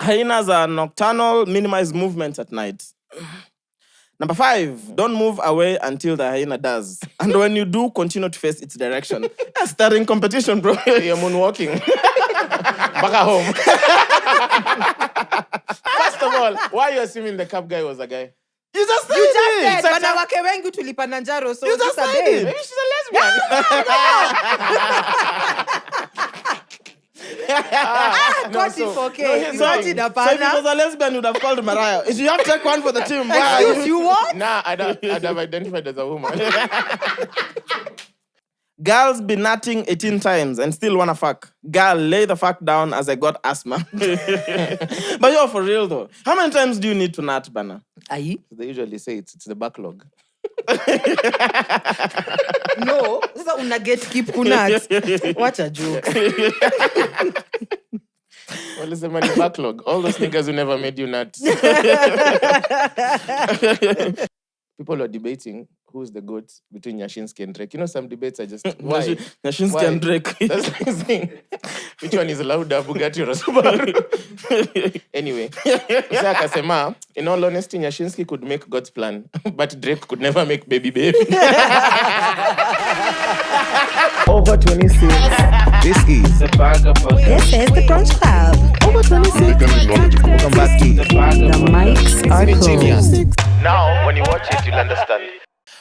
Hyenas are nocturnal, minimize movements at night. Number 5, don't move away until the hyena does. And when you do, continue to face its direction. Starting competition, bro. You're moonwalking. Back at home. First of all, why are you assuming the cab guy was a guy? You just said it. Wanawake wengi tulipanda njaro, so you just said it. Maybe she's a lesbian. Got it for K. So if it was a lesbian, you would have called Mariah. If you have to take one for the team, why are Excuse you what? Nah, I'd have identified as a woman. Girls be nutting 18 times and still wanna fuck. Girl, lay the fuck down as I got asthma. But you're for real though. How many times do you need to nut, Bana? Aye? They usually say it's the backlog. No, sasa una get keep kunat. What a joke. Well, it's the money backlog. All those niggas who never made you nut. People are debating who's the GOAT between Nyashinsky and Drake. You know, some debates are just why? Nyashinsky and Drake. That's the thing. Which one is louder, Bugatti or Subaru? Anyway, Isaac Asema, in all honesty, Nyashinsky could make God's plan, but Drake could never make Baby Baby. Over 26. This is the This is the Brunch Club. Over 26. Welcome back to The mics are closed. Now, when you watch it, you'll understand.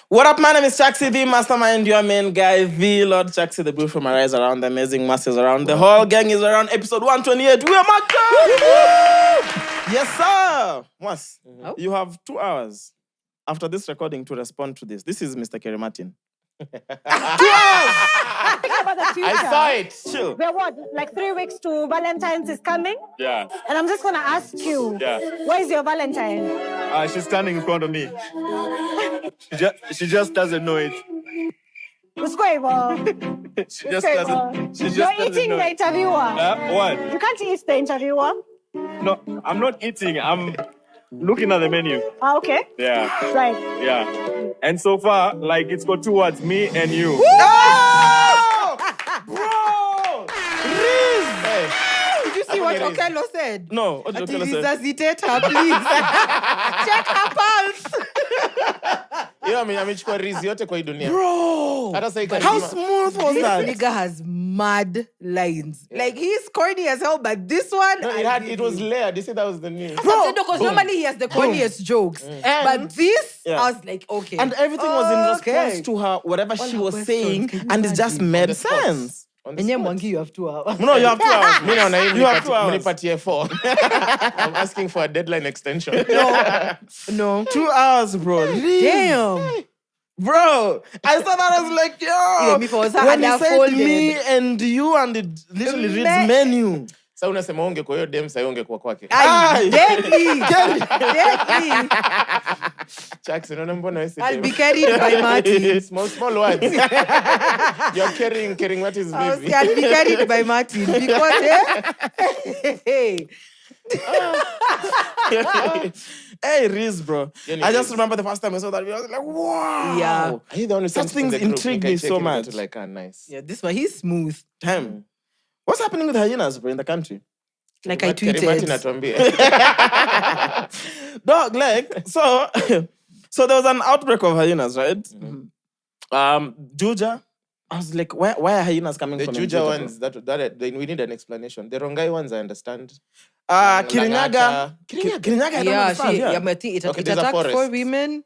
What up, my name is Chaxy, the mastermind, your main guy, the Lord Chaxy, the beautiful Mariah is around, the amazing masses around, the whole gang is around, episode 128. We are marked. Yes, sir. Mwass, you have 2 hours after this recording to respond to this. This is Mr. Kerry Martin. 2 hours! Think about the future. I saw it. Chill. We're what, like 3 weeks to Valentine's is coming? Yeah. And I'm just going to ask you, where's your Valentine? She's standing in front of me. She just doesn't know it. What's going on? She just doesn't. You're eating know the it. interviewer. What? You can't eat the interviewer. No, I'm not eating. I'm looking at the menu. Ah, okay. Yeah. Right. Yeah. And so far, like, it's got 2 words, me and you. Oh! Bro! Hey. Did you see what Okello said? No, what did Okello say? Resuscitate her, please. Check her pulse. Yo, amechukua rizi yote kwa hii dunia. Bro! Hata sasa How smooth was This that? nigga has mad lines. Like, he's corny as hell, but this one... No, it was layered. You see, that was the news. Because normally he has the corniest jokes. But this, I was like, okay. And everything was in response to her, whatever she was saying, and it just made sense. And then Mwangi, you have 2 hours. No, you have 2 hours. Me now, You have 2 hours. Munipatie 4. I'm asking for a deadline extension. No. 2 hours, bro. Damn. Bro, I saw that, I was like, yo. Yeah, me for when he said underfolded. me and you, and it literally reads menu. Sasa unasema ungekuwa hiyo dem, sasa ungekuwa kwake. Ay, deadly. Chaxy, unaona mbona wewe si I'll dem? be carried by Martin. Small words. You're carrying what is baby. I'll be carried by Martin because Hey, Riz, bro. Yeah, I just remember the first time I saw that video, I was like, wow. Yeah. Are you the one who Such sent it in things the group? intrigue Like, I me check so it, much. but like, nice. Yeah, this one, he's smooth. Damn. What's happening with hyenas, bro, in the country? Like I Kerry Martin tweeted. atuambie. Dog, like, so there was an outbreak of hyenas, right? Mm-hmm. Juja. I was like, why are hyenas coming The from Juja Juja, ones, we need an explanation. The Rongai ones, I understand. Kirinyaga. Kirinyaga. Kirinyaga, I don't understand. I think it Okay, there's a attacked 4 forest. women.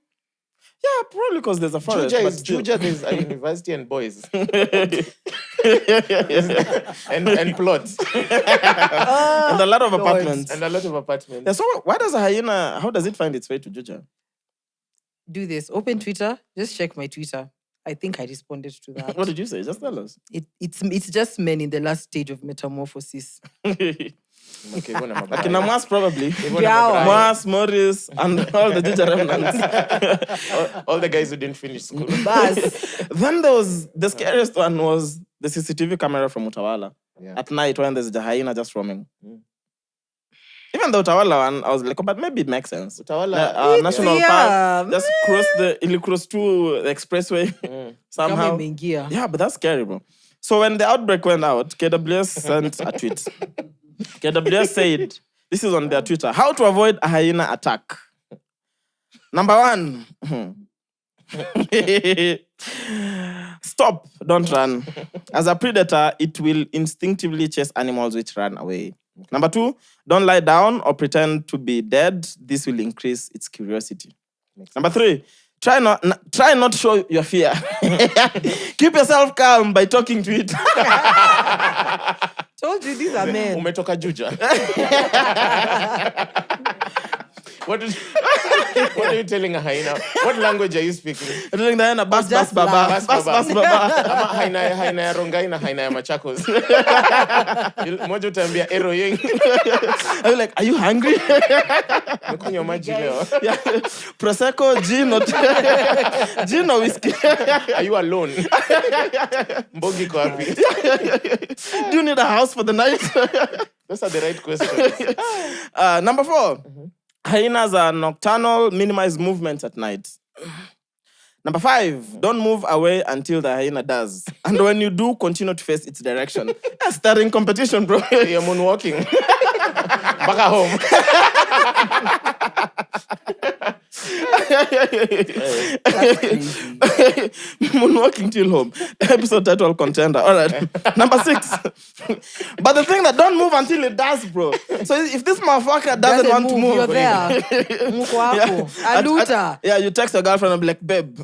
Yeah, probably because there's a forest. Juja, there's a university and boys. and plots. And a lot of apartments. And a lot of apartments. Yeah, so why does a hyena, how does it find its way to Juja? Do this. Open Twitter. Just check my Twitter. I think I responded to that. What did you say? Just tell us. It's just men in the last stage of metamorphosis. Okay, Akina Mwass probably. Yeah. Mwass, Morris, and all the Juja remnants. all the guys who didn't finish school. Bas. Then there was, the scariest one was the CCTV camera from Utawala. Yeah. At night when there's a hyena just roaming. Even the Utawala one, I was like, oh, but maybe it makes sense. Utawala. National Park, just cross to the expressway somehow. Kama imeingia. Yeah, but that's scary, bro. So when the outbreak went out, KWS sent a tweet. KWS said, This is on their Twitter. How to avoid a hyena attack. Number 1. Stop, don't run. As a predator, it will instinctively chase animals which run away. Number 2, don't lie down or pretend to be dead. This will increase its curiosity. Number 3, try not show your fear. Keep yourself calm by talking to it. Told you these are men. Umetoka Juja. What are you telling a hyena? What language are you speaking? I'm telling the hyena, bas just baba. laugh. Bas baba. Ama hyena ya Rongai na hyena ya Machakos. Moja utaambia ero yeng. I'm like, are you hungry? Mekunywa maji leo. Yeah. Prosecco, gin or whiskey? Are you alone? Mbogi ko wapi? Do you need a house for the night? Those are the right questions. Number 4. Hyenas are nocturnal, minimize movements at night. Number 5, don't move away until the hyena does. And when you do, continue to face its direction. Starting competition, bro. You're moonwalking. Back at home. Moonwalking till home. Episode title contender. All right. Number 6. But the thing that don't move until it does, bro. So if this motherfucker doesn't want to move, You're there. Mkwako. Aluta. Yeah, you text your girlfriend and be like, babe,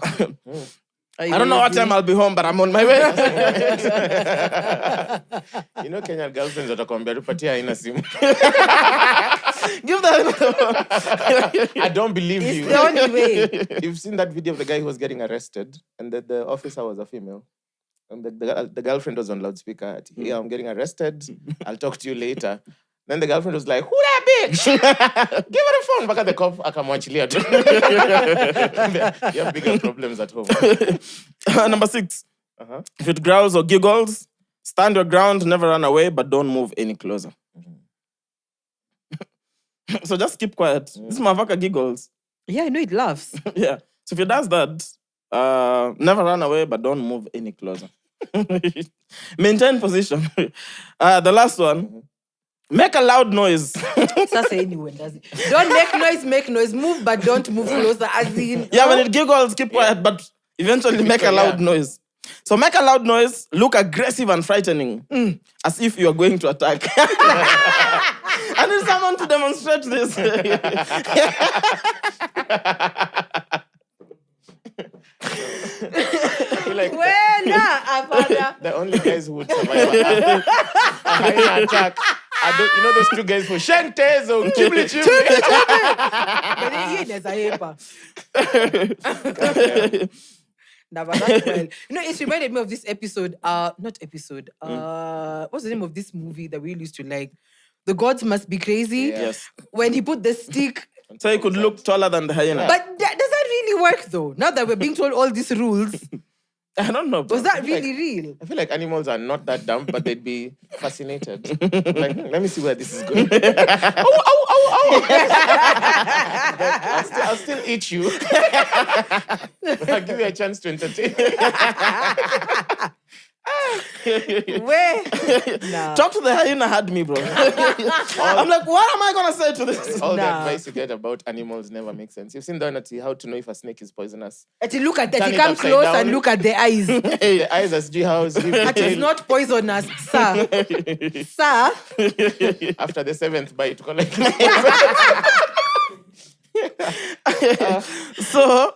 Are you I don't know what ready? time I'll be home, but I'm on my way. You know Kenyan girlfriends watakwambia tupatie haina simu. Give that. I don't believe It's you. the only way. You've seen that video of the guy who was getting arrested and the officer was a female. And the girlfriend was on loudspeaker. Yeah, I'm getting arrested. I'll talk to you later. Then the girlfriend was like, who that bitch? Give her the phone. Back at the cop, akamwachilia tu. You have bigger problems at home. Number 6. If it growls or giggles, stand your ground, never run away, but don't move any closer. So just keep quiet. This motherfucker giggles. Yeah, I know it laughs. Yeah. So if it does that, never run away, but don't move any closer. Maintain position. The last one. Make a loud noise. Sasa anyone does it. Don't make noise. Move, but don't move closer. As in, Yeah, when it giggles, keep quiet, but eventually make a loud noise. So make a loud noise, look aggressive and frightening, as if you are going to attack. I need someone to demonstrate this. I feel like the only guys who would survive a hyena attack are you know those 2 guys for Shantes or Chibli Chibli. But he is a hyper. Nah, but that's well. You know, it reminded me of this episode. Not episode. What's the name of this movie that we used to like? The Gods Must Be Crazy. Yes. When he put the stick. So he could look taller than the hyena. But does that really work though? Now that we're being told all these rules, I don't know. was that really real? I feel like animals are not that dumb, but they'd be fascinated. Like, let me see where this is going. I'll still eat you. But I'll give you a chance to entertain. Where? Nah. Talk to the hyena had me, bro. I'm like, what am I going to say to this? All the advice you get about animals never makes sense. You've seen how to know if a snake is poisonous. Actually, look at that. Turn He it come upside close down. and look at the eyes. The eyes as how That is not poisonous, sir. Sir. after the 7th bite. Collect. So,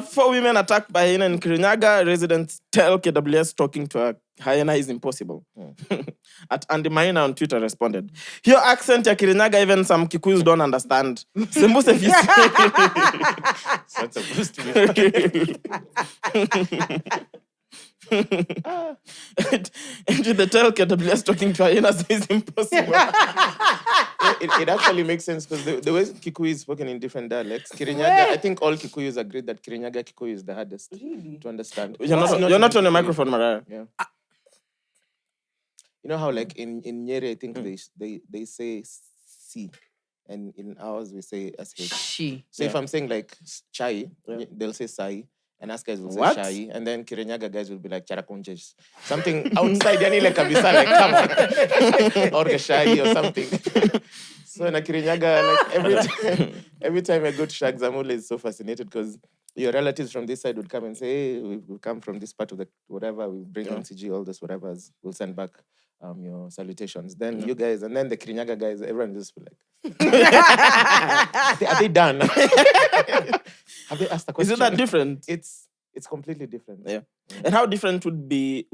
4 women attacked by hyena in Kirinyaga. Residents tell KWS talking to a hyena is impossible. At Andy Maina on Twitter responded, "Your accent ya Kirinyaga, even some Kikuyus don't understand. Sembuse fisi." That's a boost to me. And the tell KWS talking to hyenas is impossible. It actually makes sense because the way Kikuyu is spoken in different dialects, Kirinyaga, I think all Kikuyus agree that Kirinyaga Kikuyu is the hardest to understand. You're not on your microphone, Mariah. Yeah. You know how like in Nyeri, I think they say C, and in ours we say SH. She. So if I'm saying like chai, they'll say sai, And us guys will say What? Shai. And then Kirinyaga guys will be like Charakunjes. Something outside, yani like kabisa, like come on. Or Shai or something. So in a Kirinyaga, like every time I go to Shagzamule, it's so fascinated because your relatives from this side would come and say, hey, we come from this part of the whatever, we bring MCG, all this whatever's, we'll send back your salutations. Then you guys, and then the Kirinyaga guys, everyone just be like, are they done? Have they asked a question? Is it that different? It's completely different. Yeah. And how different would Meru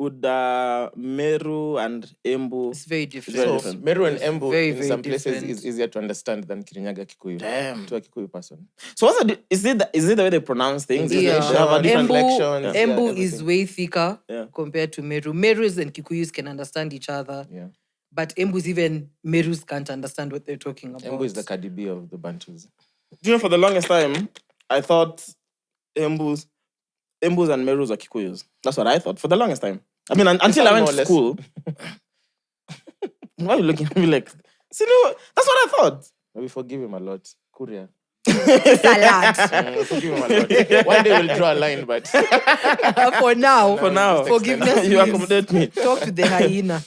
and Embu? It's very different. Very So different. Meru and Embu Very, in very some places different. is easier to understand than Kirinyaga Kikuyu. Damn. To a Kikuyu person. So what's is it the way they pronounce things? Yeah. They have a different Inflections, yeah, Embu is everything. way thicker Yeah. compared to Meru. Merus and Kikuyus can understand each other. Yeah. But Embus, even Merus can't understand what they're talking about. Embu is the Cardi B of the Bantus. You know, for the longest time, I thought Embus and Merus are Kikuyus. That's what I thought for the longest time. I mean, until I went more or to less. school. Why are you looking at me like, see, no, that's what I thought. We forgive him a lot. Kuria. Salad. We forgive him a lot. One day we'll draw a line, but For now. For now. Forgiveness. You please. accommodate me. Talk to the hyena.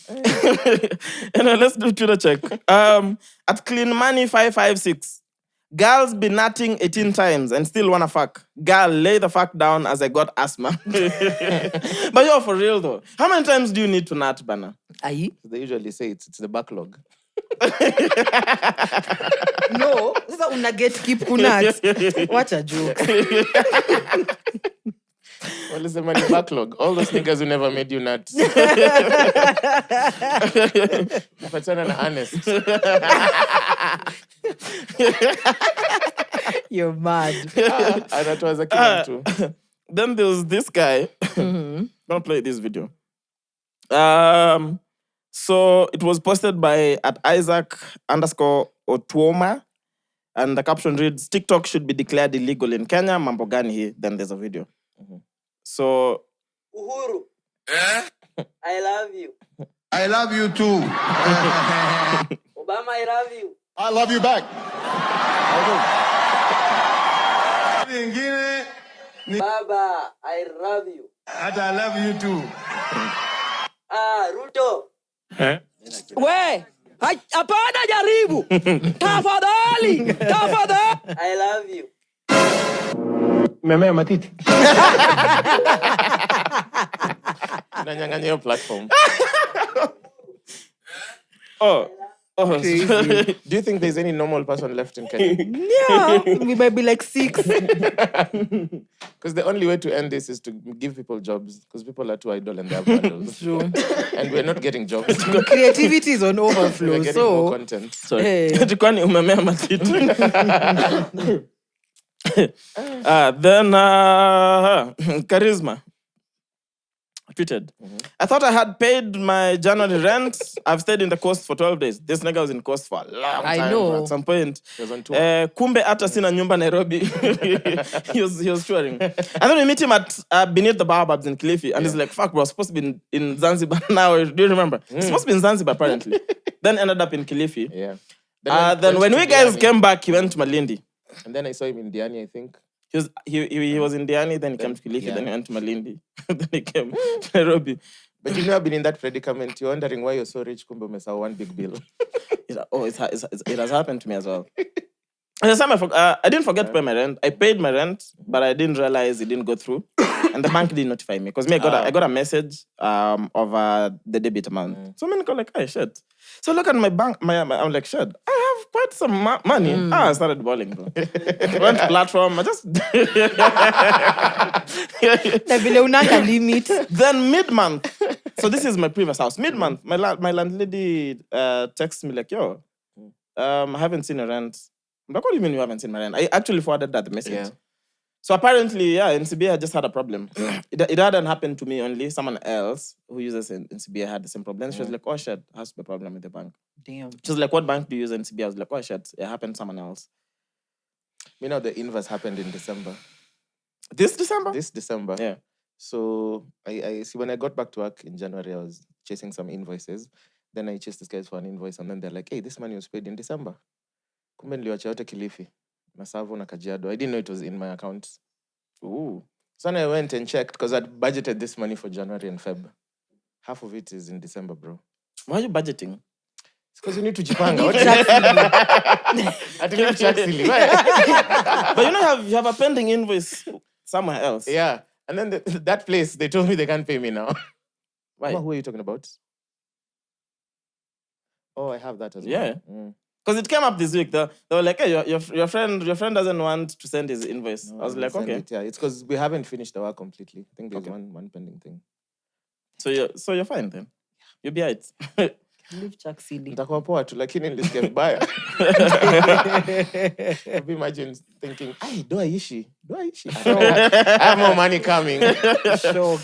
Anyway, let's do Twitter check. At Clean Money 556. Girls be nutting 18 times and still wanna fuck. Girl, lay the fuck down as I got asthma. But yo, for real though, how many times do you need to nut, Bana? Aye? they usually say it's the backlog. No. Sasa una get keep kunat. What a joke. Well, it's the money backlog. All those niggas who never made you nut. Patana na Ernest. You're mad. And that was a killer too. Then there was this guy. Gonna play this video. So it was posted by at Isaac_Otuoma. And the caption reads, TikTok should be declared illegal in Kenya. Mambo gani hii? Then there's a video. So Uhuru. I love you. I love you too. Obama, I love you. I love you back. Baba, I love you. And I love you too. Ruto. We! Hapana jaribu! Tafadhali! Tafadhali! I love you. Memea matiti. Nanyang'anya your platform. Oh. Do you think there's any normal person left in Kenya? Yeah, we might be like 6. Because the only way to end this is to give people jobs. Because people are too idle and they have bundles. True. And we're not getting jobs. Creativity is on We're overflow. getting more So, content. Sorry. Hey. Kwani umemea matiti. Then Charisma tweeted, I thought I had paid my January rent. I've stayed in the coast for 12 days. This nigga was in coast for a long I time. know. At some point. He was on tour. Kumbe hata sina nyumba Nairobi. he was touring. And then we meet him at Beneath the Baobabs in Kilifi. And he's like, fuck bro, I was supposed to be in Zanzibar now. Do you remember? He's supposed to be in Zanzibar apparently. Then ended up in Kilifi. Yeah. Then when went we to guys Diani. came back, he went to Malindi. And then I saw him in Diani, I think. He was in Diani, then he came to Kilifi, yeah. then he went to Malindi. Then he came to Nairobi. But you know, I've been in that predicament. You're wondering why you're so rich, kumbe umesahau one big bill. It has happened to me as well. And the time I didn't forget to pay my rent. I paid my rent, but I didn't realize it didn't go through. And the bank didn't notify me. Because I got a message of the debit amount. So I go like, hey, shit. So I look at my bank, I'm like, shit, I have quite some money. I started balling, bro. Went to platform, I just... na vile unanga limit. Then mid-month, so this is my previous house. Mid-month, my landlady texts me like, yo, I haven't seen a rent. I'm like, what do you mean you haven't seen my rent? I actually forwarded that message. Yeah. So apparently, yeah, NCBA just had a problem. It hadn't happened to me only. Someone else who uses NCBA had the same problem. She was like, oh shit, has to be a problem with the bank. Damn. She was like, what bank do you use NCBA? I was like, oh shit, it happened to someone else. You know, the inverse happened in December. This December? This December. Yeah. So I see when I got back to work in January, I was chasing some invoices. Then I chased these guys for an invoice, and then they're like, hey, this money was paid in December. Kumbe niliwacha yote Kilifi. Masavo na Kajiado. I didn't know it was in my account. Ooh. So then I went and checked because I'd budgeted this money for January and Feb. Half of it is in December, bro. Why are you budgeting? It's because you need to jipanga. I think you Chaxy. But you know, you have a pending invoice somewhere else. Yeah. And then that place, they told me they can't pay me now. Why? Who are you talking about? Oh, I have that as well. Yeah. Because it came up this week. They were like, hey, your friend doesn't want to send his invoice. I was like, okay. It's because we haven't finished the work completely. I think there's one pending thing. So you're fine then. You'll be right. Leave Chaxy. Nitakuwa poa tu lakini nilisikia vibaya. Imagine thinking, "Ay, do I ishi? I have more money coming." Sure.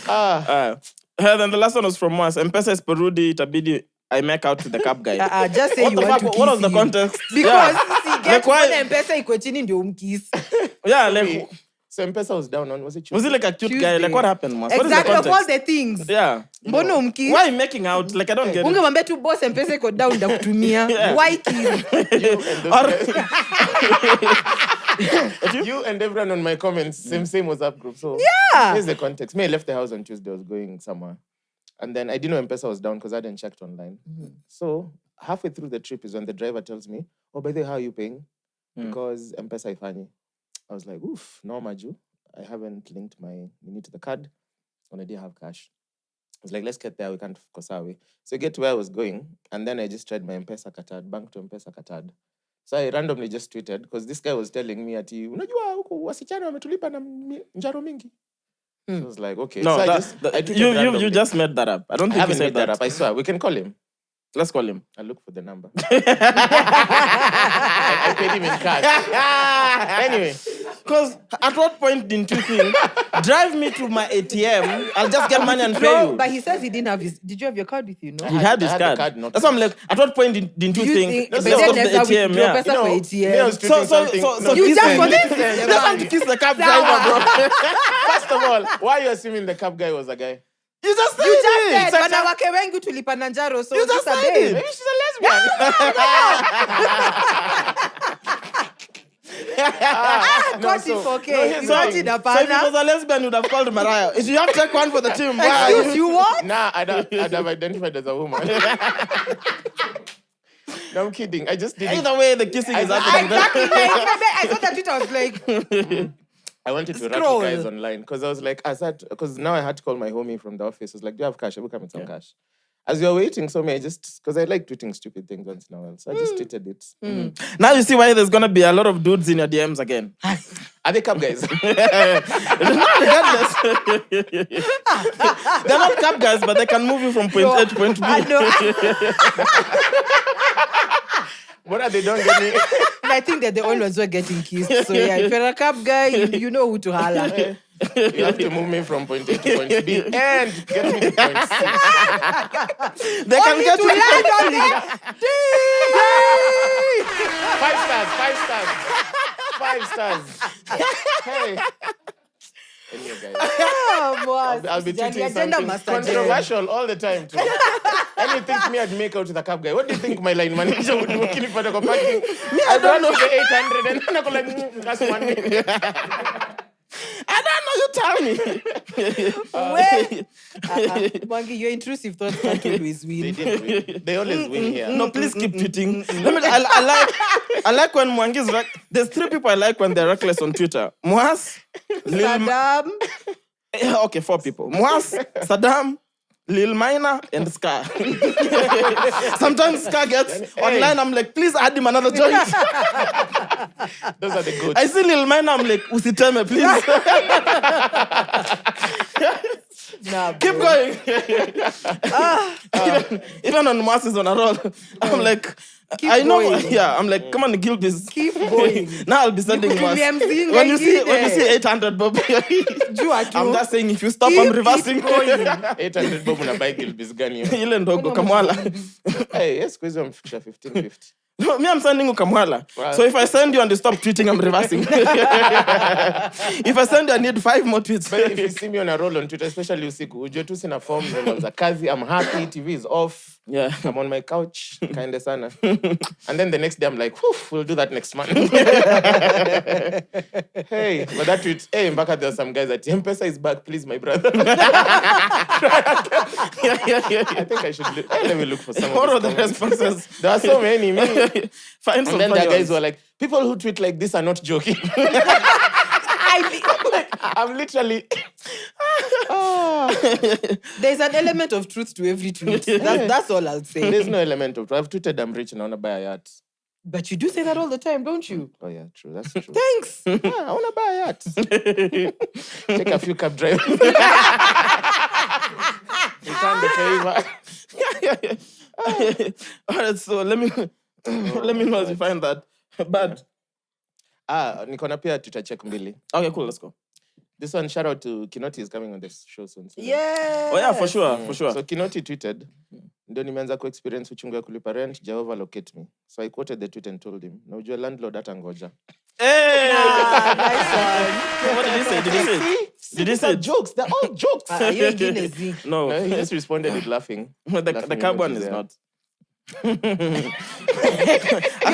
Then the last one was from Mwass. M-PESA is Perudi, itabidi I make out to the cab guy. Just say What you the want fuck? to kiss What was the him. context? Because Yeah. get why- one M-PESA iko chini ndio umkiss. Yeah, like, So M-PESA was down on, was it Tuesday? was he like a cute guy? Tuesday. Like, what happened, Mwass? What is the Exactly, of all context? the things. Yeah. Mbona umkiss? Why making out? Like, I don't get it. Ungemwambia tu boss M-PESA iko down ndakutumia. Why kiss? You and everyone on my comments, same WhatsApp group. So here's the context. Me, I left the house on Tuesday. I was going somewhere. And then I didn't know M-PESA was down because I hadn't checked online. So halfway through the trip is when the driver tells me, oh, by the way, how are you paying? Because M-PESA ifanye. I was like, oof, no, Maju. I haven't linked my Nene to the card. And I didn't have cash. I was like, let's get there. We can't kosawe. So I get to where I was going. And then I just tried my M-PESA katad, bank to M-PESA katad. So I randomly just tweeted, because this guy was telling me, ati, unajua huko wasichana wametulipa na njaro mingi. So I was like, okay. No, so I tweeted you randomly. just made that up. I don't I think you haven't said made that up. I swear. We can call him. Let's call him. I'll look for the number. I paid him in cash. Anyway. Because at what point didn't you think, drive me to my ATM, I'll just get money and pay No, you? but he says he didn't have his. Did you have your card with you? No. He had his I had the card. card, not- That's why I'm like, at what point didn't you think, but let's then go to the never ATM? withdraw Yeah. pesa for me, I ATM. was tweeting something. So You kiss just him. wanted to You kiss just want to kiss the cab driver, bro. First of all, why are you assuming the cab guy was a guy? You just said You just it. said wanawake wengi tulipa na njaro, so You just just a said babe. it. Maybe she's a lesbian. Got it for okay. here's You the got thing. it, So if apana. it was a lesbian, you'd have called Mariah. If you have check one for the team, why? Excuse you what? Nah, I'd have identified as a woman. No, I'm kidding. I just did it. Either way, the kissing is happening. Exactly. I saw that tweet. I was like, I wanted to Scroll. rattle guys online because I was like, because now I had to call my homie from the office. I was like, do you have cash? I will come with some cash. As you're waiting, so me, because I like tweeting stupid things once in a while. So I just tweeted it. Now you see why there's going to be a lot of dudes in your DMs again. Are they cab guys? Regardless. They're not cab guys, but they can move you from point A to point B. I know. What are they don't get me? And I think they're the only ones who are getting kissed. So yeah, if you're a cab guy, you know who to holler. You have to move me from point A to point B and get me to point C. They can Only get to you. land on it. 5 stars. Hey. Anyway, guys. I'll be tweeting something controversial all the time too. And you think me I'd make out with a cab guy? What do you think my line manager would do? Kinipata kwa parking. I'd run to the 800 and then I go like, that's one minute. I don't know, you tell me. Mwangi, your intrusive thoughts can't always They win. didn't win. They always win here. No, please keep tweeting. I like when Mwangi's there's 3 people I like when they're reckless on Twitter. Mwass, Saddam. okay, 4 people. Mwass, Saddam, Lil Minor, and Ska. Sometimes Ska gets online, I'm like, please add him another joint. Those are the goats. I see Lil Minor, I'm like, usiteme, please. Nah, Keep going. Even on Mwass is on a roll. I'm like, Keep I know, going. yeah, I'm like, come on, Gilbis. keep going. Now I'll be sending Nikutumie Mwass. mzinga When you see ingine. 800 bob, Jua tu. I'm just saying if you stop, Keep I'm reversing. it going. 800 bob una buy Gilbis gani. Ile ndogo kamwala. Hey, yes, quiz on 1550. No, me, I'm sending you Kamwala. Wow. So if I send you and you stop tweeting, I'm reversing. If I send you, I need 5 more tweets. But if you see me on a roll on Twitter, especially usiku, ujue tu sina form, za kazi, I'm happy, TV is off. Yeah. I'm on my couch, kinda sana. And then the next day I'm like, we'll do that next month. Hey, but that tweet, hey, Mbaka, there are some guys that M-PESA is back, please, my brother. I think I should let me look for some What are of the these comments. responses? There are so many. Find some And then there are funny guys who ones. are like, people who tweet like this are not joking. I'm literally... There's an element of truth to every tweet. That's all I'll say. There's no element of... I've tweeted I'm rich and I want to buy a yacht. But you do say that all the time, don't you? Oh, yeah, true. That's true. Thanks. I want to buy a yacht. Take a few cab drivers. Return the favor. All right, so let me know if you find that. But niko na pia tutacheck mbili. okay, cool, let's go. This one, shout out to Kinoti, is coming on this show soon. So Yeah. Oh yeah, for sure. So Kinoti tweeted, ndio nimeanza ku-experience uchungu ya kulipa rent, Jehovah locate me. So I quoted the tweet and told him, na ujue landlord hata ngoja. Hey! Nice one. What did he say? Did he say These are jokes. They're all jokes. You're Guinness. No. No, he just responded with laughing. The cab one is not. You're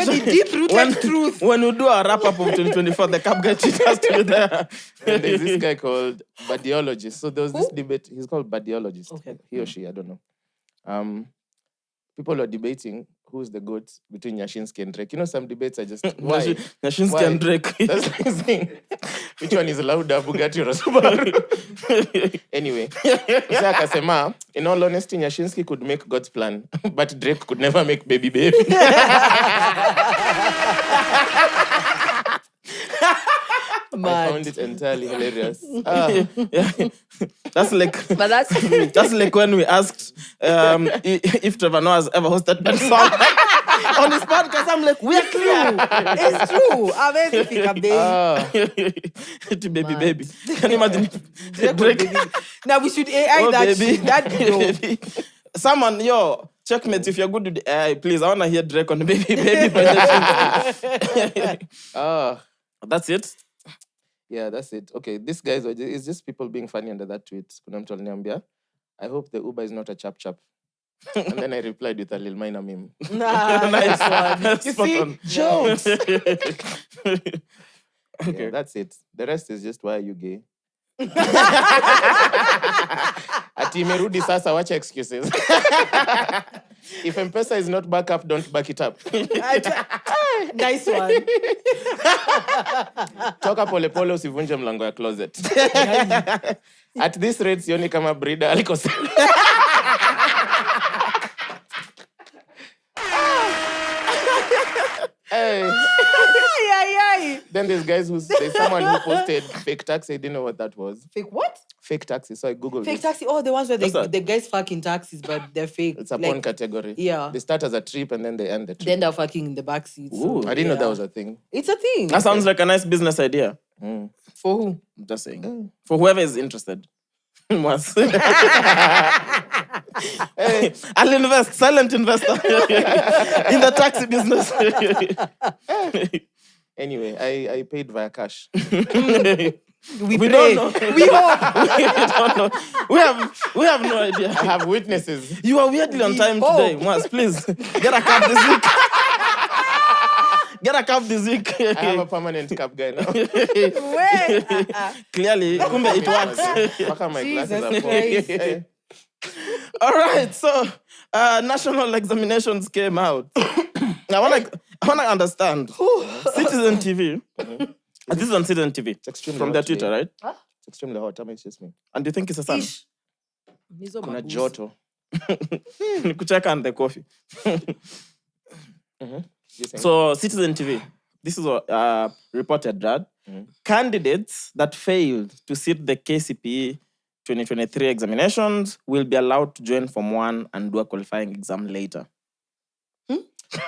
the deep-rooted truth. When we do a wrap-up of 2024, the cab guy has to be there. And there's this guy called Badiologist. So there was this debate. He's called Badiologist. Okay. He or she, I don't know. People are debating who's the goat between Nyashinsky and Drake. You know, some debates are just why? Nyashinsky and Drake. That's what I'm saying. Which one is louder, Bugatti or Subaru? Anyway, Isa akasema, in all honesty, Nyashinsky could make God's plan, but Drake could never make baby. I found it entirely hilarious. That's like, But that's true. that's like when we asked if Trevor Noah has ever hosted that song on his podcast. I'm like, we're clear. It's true. To baby. Can you imagine? Drake. Now we should AI Oh, that baby. shit. That video. Baby. Someone, checkmates, if you're good with the AI, please, I want to hear Drake on the baby. That's it. Yeah, that's it. Okay, this guy is just people being funny under that tweet. Kuna mtu aliniambia, I hope the Uber is not a chap. And then I replied with a Lil Minor meme. Nice one. You Spot see? on. Jokes. Okay. Yeah, that's it. The rest is just, why are you gay? Ati imerudi sasa, wacha excuses. If M-PESA is not back up, don't back it up. Nice one. Toka polepole usivunje mlango ya closet. At this rate, sioni kama breeder alikosea. Hey. Then there's someone who posted fake taxi. I didn't know what that was. Fake what? Fake taxi. So I googled Fake it. taxi. Oh, the ones where What's that? the guys fuck in taxis, but they're fake. It's a porn category. Yeah. They start as a trip and then they end the trip. Then they're fucking in the back seat. Ooh. I didn't know that was a thing. It's a thing. That sounds like a nice business idea. For who? I'm just saying. For whoever is interested. Mwass. I'll invest, silent investor in the taxi business. Anyway, I paid via cash. We We pray. don't know. We hope. We don't know. We have no idea. I have witnesses. You are weirdly on time today. Mwass, please get a cab this week. Get a cab this week. I have a permanent cab guy now. Wait. Clearly, kumbe it works. Fuck, my glasses Jesus are Christ. full. All right, so national examinations came out. I want to understand. Citizen TV. This is on Citizen TV. It's extremely From hot their today. Twitter, right? It's extremely hot. It's just me. And do you think it's a sun? Nizo Kuna mabuzi. joto. Nikucheka and the coffee. Just saying. So, Citizen TV. This is what reported that candidates that failed to sit the KCPE 2023 examinations will be allowed to join Form 1 and do a qualifying exam later.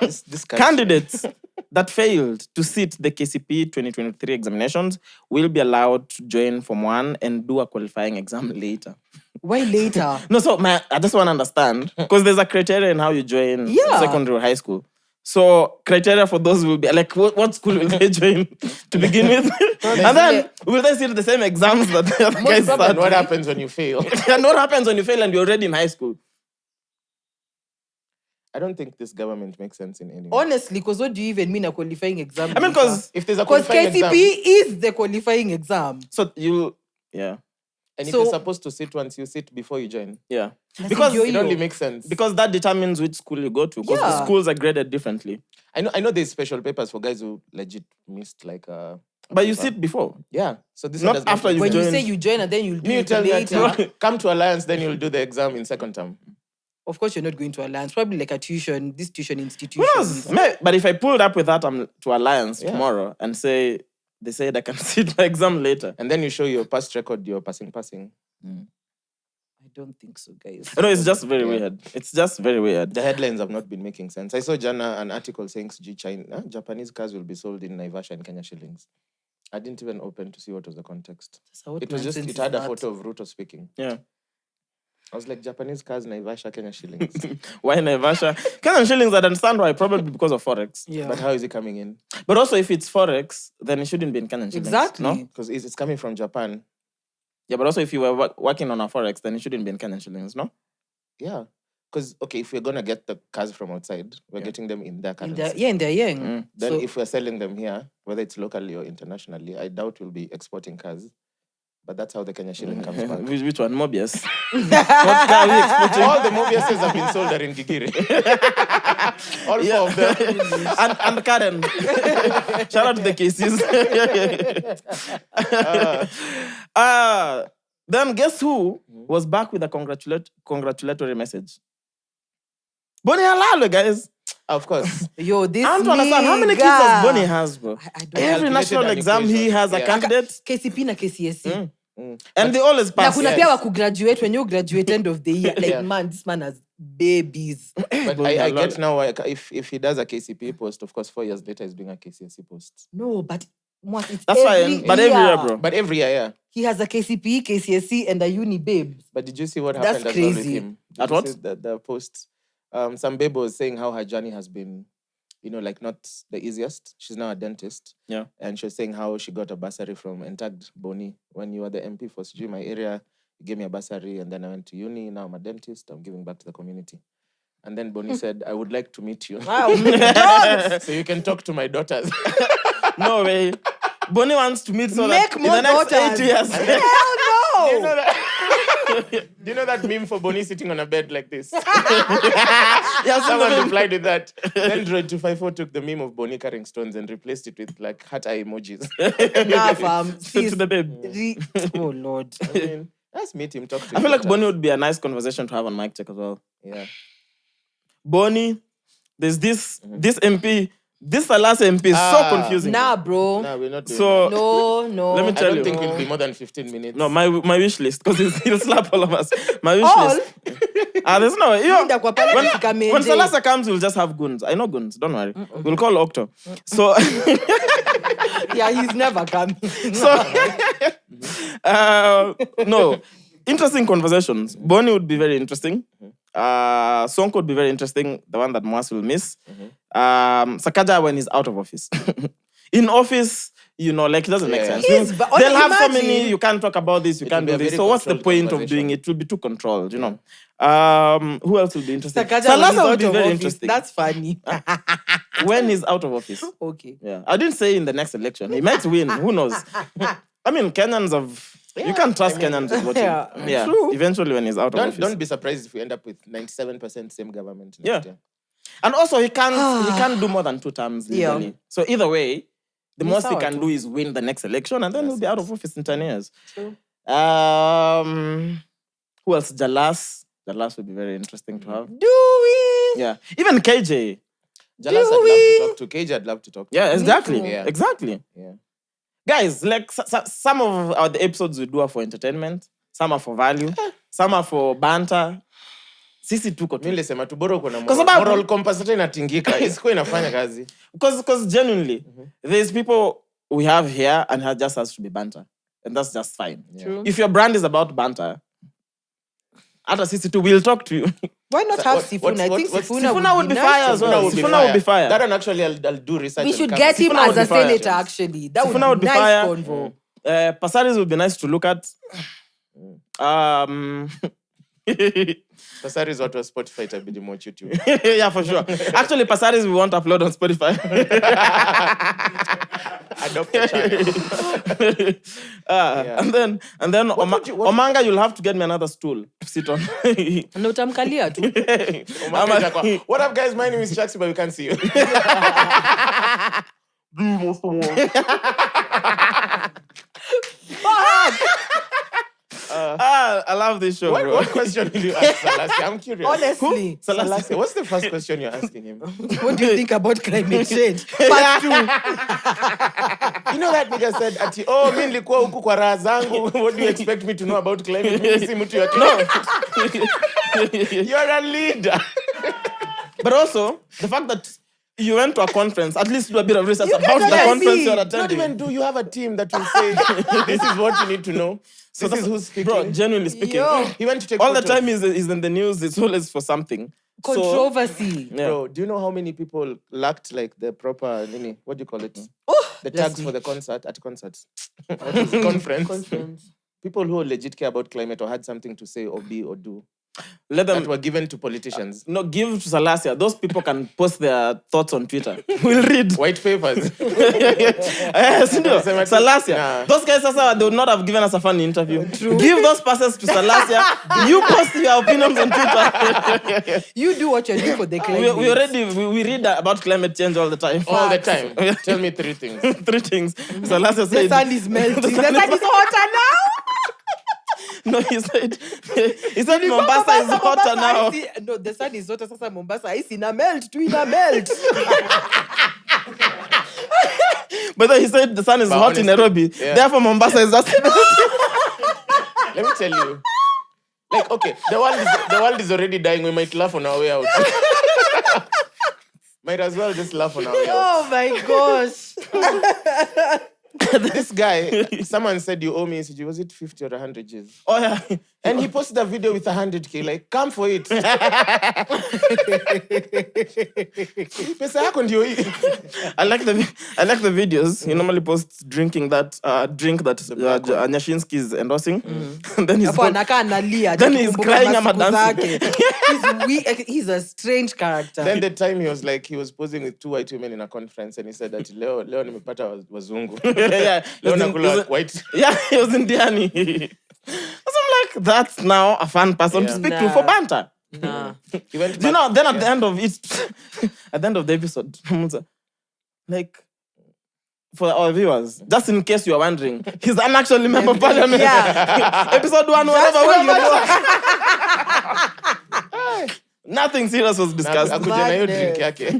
this guy- Candidates that failed to sit the KCPE 2023 examinations will be allowed to join Form 1 and do a qualifying exam later. Why later? No, so I just want to understand, because there's a criteria in how you join Yeah. secondary or high school. So criteria for those will be like, what school will they join to begin with? And then will they sit the same exams that the other guys And start? what happens when you fail? And what happens when you fail and you're already in high school? I don't think this government makes sense in any way. Honestly, because what do you even mean a qualifying exam? I mean, because If there's a KCP qualifying exam, is the qualifying exam. so you, yeah, and if so- you're supposed to sit once, you sit before you join. yeah, Because It only makes sense. because that determines which school you go to. Because the Yeah. schools are graded differently. I know there's special papers for guys who legit missed like But you sit before. yeah. So this Not one does after you when you joined. say you join and then you'll do You it tell me later. that come to Alliance, then you'll do the exam in second term. Of course, you're not going to Alliance. Probably like a tuition, this tuition Who institution. knows? But if I pulled up with that to Alliance Yeah. tomorrow and say they said I can sit my exam later. And then you show your past record, your passing. I don't think so, guys. No, it's just very Yeah. weird. It's just very weird. The headlines have not been making sense. I saw Jana an article saying Japanese cars will be sold in Naivasha in Kenya shillings. I didn't even open to see what was the context. So what It was just, nonsense it had is a that? photo of Ruto speaking. Yeah. I was like, Japanese cars, Naivasha, Kenya shillings. Why Naivasha? Kenyan shillings, I understand why. Probably because of Forex. Yeah. But how is it coming in? But also, if it's Forex, then it shouldn't be in Kenyan shillings. Exactly. No? Because it's coming from Japan. Yeah, but also if you were working on a Forex, then it shouldn't be in Kenyan shillings, no? Yeah. Because, okay, if we're going to get the cars from outside, we're getting them in their In currency. their, in their yang. Then So- if we're selling them here, whether it's locally or internationally, I doubt we'll be exporting cars. But that's how the Kenya shilling comes back. Which one? Mobius. What car are we exporting? All the Mobiuses have been sold are in Gigiri. All four of them. and Karen. Shout out to the cases. Then guess who was back with a congratulatory message? Bonnie Halalo, guys. Of course. Yo, this I want to understand how many kids does Bonnie has, bro? I don't Every Calculated national an exam he equation. has a Yeah. candidate, KCP na KCSE. and they always Na pass. kuna Yes. pia wa kugraduate when you graduate end of the year. Like, Yeah. man, this man has babies. But I get now why if he does a KCP post, of course, 4 years later he's doing a KCSE post. No, but Mwass, it's That's every fine. But every year, bro. But every year, yeah. He has a KCP, KCSE, and a uni babe. But did you see what That's happened as well with crazy. him? Did At you what? see the post? Some babe was saying how her journey has been, like not the easiest. She's now a dentist. Yeah. And she was saying how she got a bursary from and tagged Bonnie when you were the MP for Sijui, my area. You gave me a bursary and then I went to uni. Now I'm a dentist. I'm giving back to the community. And then Bonnie said, I would like to meet you. Wow, don't! So you can talk to my daughters. No way. Bonnie wants to meet so Make that in more the next daughters. 8 years. Hell Do you no! know that? Do you know that meme for Bonnie sitting on a bed like this? Yeah, Someone replied with that. Then Droid 254 took the meme of Bonnie carrying stones and replaced it with like heart eye emojis. Nah, fam. to the babe. Oh, Lord. I mean, let's meet him, talk to him. I feel like Bonnie would be a nice conversation to have on mic check as well. Yeah. Bonnie, there's this MP. This last MP is so confusing. Nah, bro. No, we're not doing So No. let me that. I tell don't you. think it'll be more than 15 minutes. No, my wish list, because he'll slap all of us. My wish All? list. There's no way. Nenda kwa pale kufika When Menje. Salasa comes, we'll just have goons. I know goons, don't worry. We'll call Octo. So, Yeah, he's never coming. no. Interesting conversations. Bonnie would be very interesting. Sonko would be very interesting, the one that Mwass will miss. Sakaja when he's out of office. In office, like it doesn't make sense. Yes, but They'll have so imagine- many, you can't talk about this, you It can't will do be a this. very So what's the controlled point of conversation. doing it? It will be too controlled, Who else will be interesting? Sakaja when he's Salasa will out be of very office. interesting. That's funny. When he's out of office. Okay. Yeah. I didn't say in the next election. He might win. Who knows? I mean, Kenyans have... you can't trust Kenyans with voting. Yeah, true. Eventually when he's out of office. Don't be surprised if we end up with 97% same government next Yeah. year. And also, he can't do more than 2 terms legally. Yeah. So either way, the Miss most he out. can do is win the next election, and then he'll be out of office in 10 years. True. Who else? Jalas. Jalas would be very interesting to have. Do we? Yeah. Even KJ. Jalas I'd love to talk to. KJ I'd love to talk to. Yeah, exactly. too. Yeah. Exactly. Yeah. Guys, like some of the episodes we do are for entertainment, some are for value, some are for banter. Sisi tuko Mimi tu. nilisema tu bora uko na Kwa sababu- moral compass hata inatingika. Isikuwa inafanya kazi. Because genuinely, there's people we have here and it just has to be banter. And that's just fine. True. If your brand is about banter, hata sisi tu will talk to you. Why not have What- Sifuna? I think what's- Sifuna would be fire as well. Sifuna would be fire. That one actually, I'll do research. We and should come. get him Sifuna would as a be fire. senator, actually. That Sifuna would be nice fire. convo. Pasaris would be nice to look at. Pasari is what was Spotify, itabidi more YouTube. Yeah, for sure. Actually, Pasaris we won't upload on Spotify. Adopt a channel. Yeah. And then would you- what- Omanga, you'll have to get me another stool to sit on. No, utamkalia tu. Omanga itakuwa, what up, guys? My name is Chaxy, but we can't see you. I love this show, bro. What question will you ask Salassi? I'm curious. Honestly. Salassi, what's the first question you're asking him? What do you think about climate change? Part 2. You know that nigga said, ati, oh, mi nilikuwa huku kwa raha zangu. What do you expect me to know about climate? Mimi si mtu ya climate. You're a leader. But also, the fact that you went to a conference, at least do a bit of research You about can the tell conference me. you're Not attending. even do you have a team that will say, this is what you need to know. This is who's speaking. Bro, genuinely speaking, Yo. He went to take all the photos. time is in the news, it's always for something. So, Controversy. yeah. Bro, do you know how many people lacked like the proper, what do you call it? Oh, The tags for the concert, at concerts. Conference. People who legit care about climate or had something to say or be or do Let them that were given to politicians. no give to Salasia. Those people can post their thoughts on Twitter. We'll read. White papers. Yes, no. Salasia. Nah. Those guys, they would not have given us a fun interview. Give those passes to Salasia. You post your opinions on Twitter. You do what you do for the climate. we read about climate change all the time. All the time. Tell me 3 things. 3 things. Salasia The said. sun is melting. The sun is hotter now. No, he said Mombasa is hotter now. No, the sun is hotter. Sasa Mombasa is in a melt. To in a melt. But then he said the sun is But hot in honestly, Nairobi. yeah. Therefore, Mombasa is just. Let me tell you. Like, okay, the world is already dying. We might laugh on our way out. Might as well just laugh on our way out. Oh my gosh. This guy, someone said you owe me, was it 50 or 100 G's? Oh yeah. And he posted a video with 100K, like, come for it. Pesa yako ndio hii. I like the videos. He normally posts drinking that drink that Nyashinsky is endorsing. And then he's Hapo anakaa analia. Then he's akikumbuka crying ama masiku dancing. zake. He's a strange character. Then the time he was posing with 2 white women in a conference and he said that leo nimepata wazungu. yeah. Leo He was in- nakula he was in- white. Yeah, he was in Diani. So I'm like, that's now a fun person to Yeah. speak to Nah. for banter. Nah. He went Do you back- know, then at the end of it, at the end of the episode, like, for our viewers, just in case you are wondering, he's an actual member of parliament. Yeah. Episode 1, Just whatever, so where you you know. Nothing serious was discussed. Akuja na hiyo Madness. drink yake.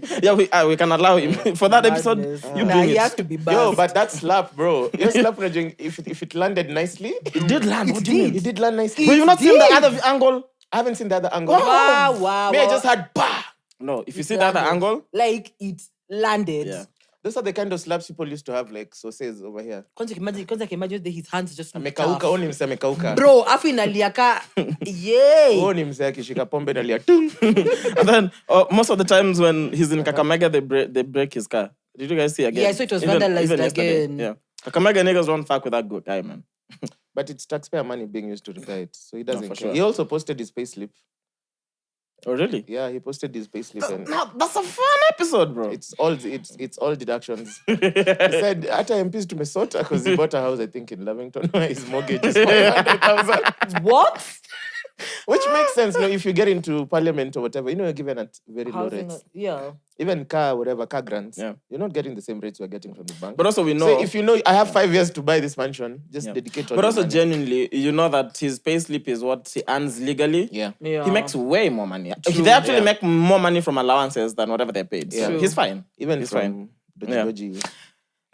Yeah, we can allow him. For that episode, Madness. you Nah, bring he it. has to be bad. Yo, but that slap, bro. Your slap, if it landed nicely, It did land. What do you mean? it did land nicely. But you've not seen the other angle? I haven't seen the other angle. Wow. Me, I just had bah. No, if you see the other landed. angle, Like it landed. yeah. Those are the kind of slaps people used to have, like sauces over here. Kwanza imagine his hands just look Amekauka, tough. oni mse amekauka. Bro, afu inalia ka yay. Oni mse akishika pombe na lia tung. And then most of the times when he's in Kakamega, they break his car. Did you guys see again? Yeah, so it was vandalized yesterday. again. Yeah. Kakamega niggas don't fuck with that good guy, man. But it's taxpayer money being used to repair it, so he doesn't for care. sure. He also posted his payslip. Oh, really? Yeah, he posted his payslip and No, that's a fun episode, bro. it's all deductions. He said, "Ata MPs tumesota because he bought a house, I think, in Lavington. His mortgage is 500,000." What? Which makes sense. No, if you get into parliament or whatever, you're given at very low rates. Yeah. Even car grants. Yeah. You're not getting the same rates you're getting from the bank. But also we know. So if you know I have 5 years to buy this mansion, just Yeah. dedicate all But your also money. genuinely, you know that his payslip is what he earns legally. Yeah. Yeah. He makes way more money. True. They actually Yeah. make more money from allowances than whatever they paid. So Yeah. he's fine. Even he's from fine. Doji Yeah. Doji.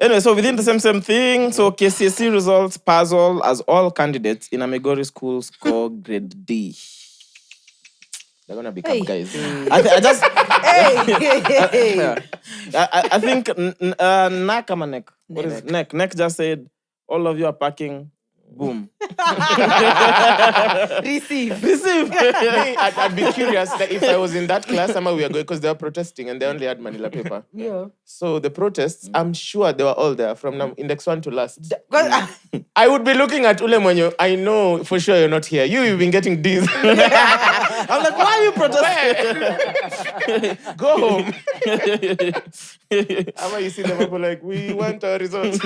Anyway, so within the same thing, so KCSE results puzzle as all candidates in Amigori school score grade D. They're gonna become guys. I just Hey. I think Nak ama Nek. What is Nek? Nek just said all of you are packing Boom. Receive. Receive. Me, I'd be curious that if I was in that class, we were going because they were protesting and they only had Manila paper. Yeah. So the protests, I'm sure they were all there from index 1 to last. 'Cause, I would be looking at Ule Mwenyo. I know for sure you're not here. You've been getting D's. I'm like, why are you protesting? Go home. How you see them people like, we want our results.